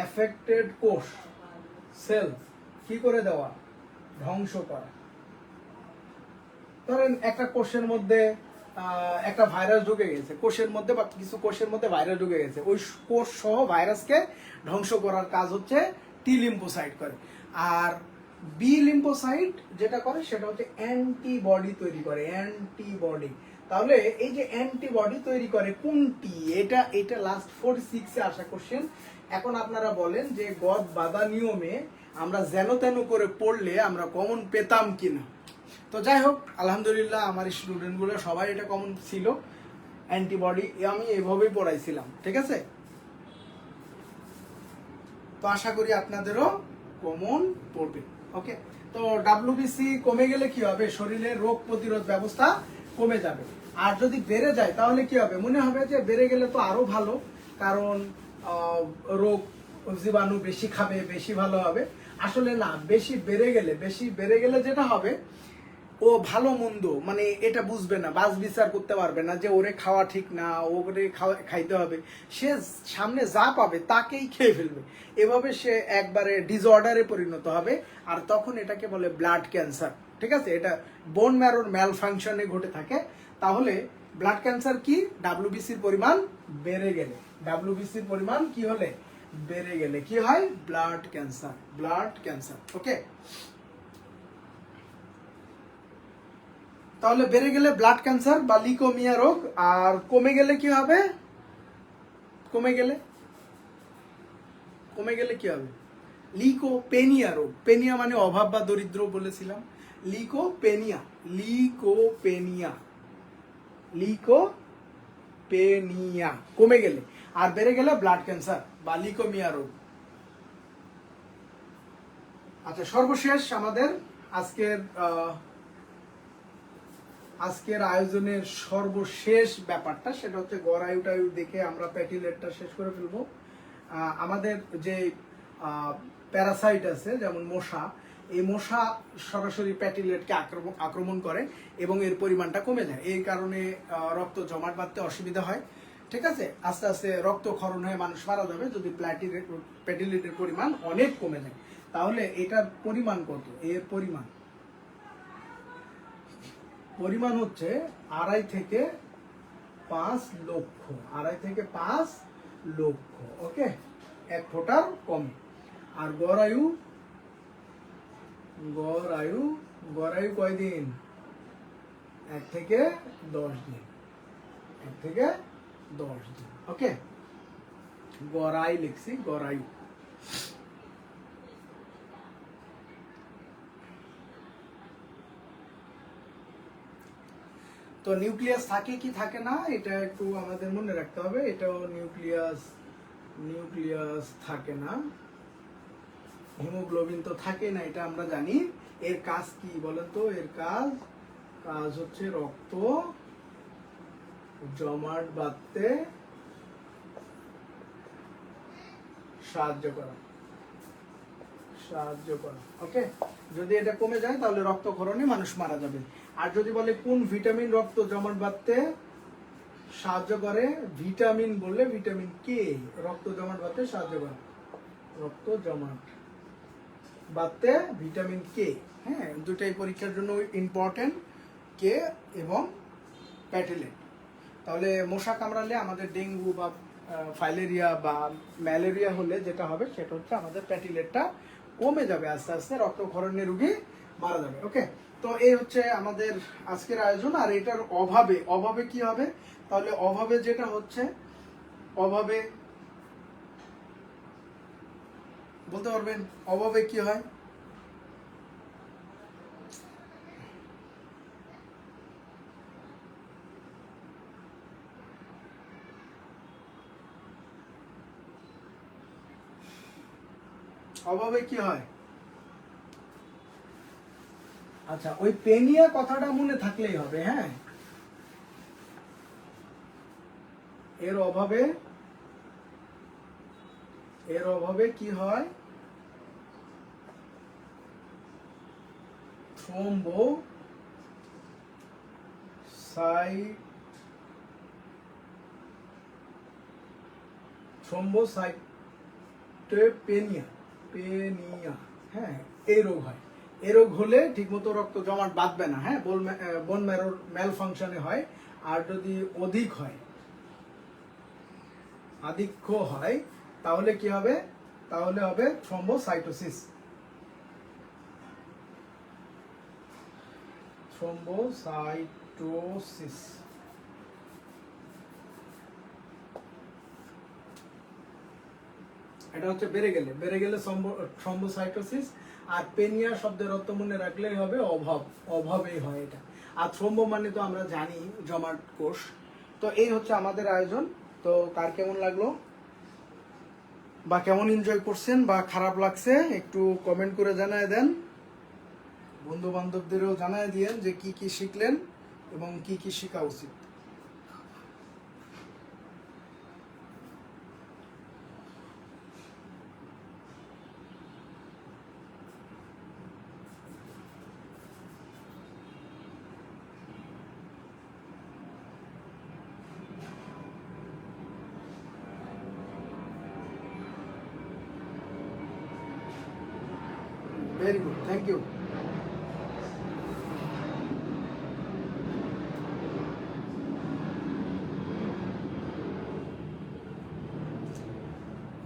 এফেক্টেড কোষ সেল কি করে দেওয়া? ধ্বংস করা। ধরেন একটা কোষের মধ্যে একটা ভাইরাস ঢুকে গেছে কোষের মধ্যে, বা কিছু কোষের মধ্যে ভাইরাস ঢুকে গেছে, ওই কোষ সহ ভাইরাসকে ধ্বংস করার কাজ হচ্ছে টি লিম্ফোসাইট করে। আর বি লিম্ফোসাইট যেটা করে সেটা হচ্ছে অ্যান্টিবডি তৈরি করে, অ্যান্টিবডি। তাহলে এই যে অ্যান্টিবডি তৈরি করে কোনটি, এটা লাস্ট 46-এ আসা কোশ্চেন। এখন আপনারা বলেন যে গদ বাঁধা নিয়মে আমরা যেন তেন করে পড়লে আমরা কমন পেতাম কিনা। তো যাই হোক, আলহামদুলিল্লাহ আমার স্টুডেন্টগুলো সবাই এটা কমন ছিল, অ্যান্টিবডি আমি এভাবেই পড়াইছিলাম, ঠিক আছে। তো আশা করি আপনাদেরও কমন পড়বে। ওকে, তো ডাব্লিউবিসি কমে গেলে কি হবে, শরীরের রোগ প্রতিরোধ ব্যবস্থা কমে যাবে। আর যদি বেড়ে যায় তাহলে কি হবে, মনে হবে যে বেড়ে গেলে তো আরো ভালো, কারণ রোগ জীবাণু বেশি খাবে, বেশি ভালো হবে। আসলে না, বেশি বেড়ে গেলে যেটা হবে, ও ভালো মন্দ মানে এটা বুঝবে না, বাজ বিচার করতে পারবে না যে ওরে খাওয়া ঠিক না, ওরে খাইতে হবে। সে সামনে যা পাবে তাকেই খেয়ে ফেলবে, এভাবে সে একবারে ডিসঅর্ডারে পরিণত হবে। আর তখন এটাকে বলে ব্লাড ক্যান্সার, ঠিক আছে। এটা বোন ম্যারোর ম্যাল ফাংশনে ঘটে থাকে। তাহলে ব্লাড ক্যান্সার কি, ডাব্লিউবিসির পরিমাণ বেড়ে গেলে, ডাব্লিউবিসির পরিমাণ কি হলে বেড়ে গেলে কি হয়, ব্লাড ক্যান্সার, ব্লাড ক্যান্সার। ওকে, তাহলে বেড়ে গেলে ব্লাড ক্যান্সার বা লিউকেমিয়া রোগ, আর কমে গেলে কি হবে, কমে গেলে কি হবে, লিউকোপেনিয়া রোগ। পেনিয়া মানে অভাব বা দরিদ্র বলেছিলাম, লিউকোপেনিয়া, লিউকোপেনিয়া কমে গেলে। আর বেড়ে গেলে ব্লাড ক্যান্সার বা লিউকেমিয়া রোগ। আচ্ছা, সর্বশেষ আমাদের আজকের আয়োজনের সর্বশেষ ব্যাপারটা, সেটা হচ্ছে গড়ায়ুটায়ু দেখে আমরা প্যাটিলেটটা শেষ করে ফেলবো। আমাদের যে প্যারাসাইট আছে, যেমন মশা, এই মশা সরাসরি প্যাটিলেটকে আক্রমণ করে এবং এর পরিমাণটা কমে যায়। এই কারণে রক্ত জমাট বাঁধতে অসুবিধা হয়, ঠিক আছে। আস্তে আস্তে রক্তক্ষরণ হয়ে মানুষ মারা যাবে যদি প্যাটিলেটের পরিমাণ অনেক কমে যায়। তাহলে এটার পরিমাণ কত, এর পরিমাণ হচ্ছে 2.5 থেকে 5 লক্ষ, 2.5 থেকে 5 লক্ষ। ওকে, 1 ফোঁটার কমে। আর গড়ায়ু কয়দিন, 1 থেকে 10 দিন, 1 থেকে 10 দিন। ওকে, গড়াই লিখছি, গড়ায়ু। তো নিউক্লিয়াস থাকে কি থাকে না, এটা একটু আমাদের মনে রাখতে হবে। এটাও নিউক্লিয়াস থাকে না, হিমোগ্লোবিন তো থাকে না, এটা আমরা জানি। এর কাজ কি বলেন তো, এর কাজ হচ্ছে রক্ত জমাট বাঁধতে সাহায্য করা। ওকে, যদি এটা কমে যায় তাহলে রক্তক্ষরণে মানুষ মারা যাবে। আর যদি বলে কোন ভিটামিন রক্ত জমাট বাঁধতে সাহায্য করে, ভিটামিন বললে ভিটামিন কে রক্ত জমাট বাঁধতে সাহায্য করে, রক্ত জমাট বাঁধতে ভিটামিন কে। হ্যাঁ, দুটাই পরীক্ষার জন্য ইম্পর্টেন্ট, কে এবং প্যাটিলেট। তাহলে মশা কামড়ালে আমাদের ডেঙ্গু বা ফাইলেরিয়া বা ম্যালেরিয়া হলে যেটা হবে সেটা হচ্ছে আমাদের প্যাটিলেটটা কমে যাবে, আস্তে আস্তে রক্তক্ষরণে রোগী মারা যাবে। ওকে, তো এই হচ্ছে আমাদের আজকের আয়োজন। আর এটার অভাবে কি হবে, তাহলে অভাবে যেটা হচ্ছে, অভাবে বলতে পারবেন অভাবে কি হয়, অভাবে কি হয়। আচ্ছা, ওই পেনিয়া কথাটা মনে থাকলেই হবে। হ্যাঁ, এর অভাবে কি হয়, থ্রোম্বোসাইটোপেনিয়া, হ্যাঁ, এই রোগ হয়। এই রোগ হলে ঠিকমতো রক্ত জমাট বাঁধবে না, হ্যাঁ, বোন ম্যারোর ম্যাল ফাংশনে হয়। আর যদি অধিক হয়, আধিক্য হয়, তাহলে কি হবে? তাহলে হবে থ্রম্বোসাইটোসিস। থ্রম্বোসাইটোসিস। এটা হচ্ছে বেড়ে গেলে থ্রম্বোসাইটোসিস। আর পেনিয়া শব্দের অর্থ মনে রাখলেই হবে অভাব, অভাবেই হয় এটা। আর থ্রম্বো মানে তো আমরা জানি জমাট কোষ। তো এই হচ্ছে আমাদের আয়োজন। তো কার কেমন লাগলো বা কেমন এনজয় করছেন বা খারাপ লাগছে একটু কমেন্ট করে জানায় দেন। বন্ধু বান্ধবদেরও জানায় দিয়েন যে কি কি শিখলেন এবং কি কি শেখা উচিত। Very good, thank you.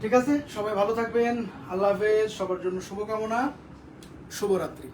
ঠিক আছে, সবাই ভালো থাকবেন। আল্লাহ হাফেজ। সবার জন্য শুভকামনা। শুভরাত্রি।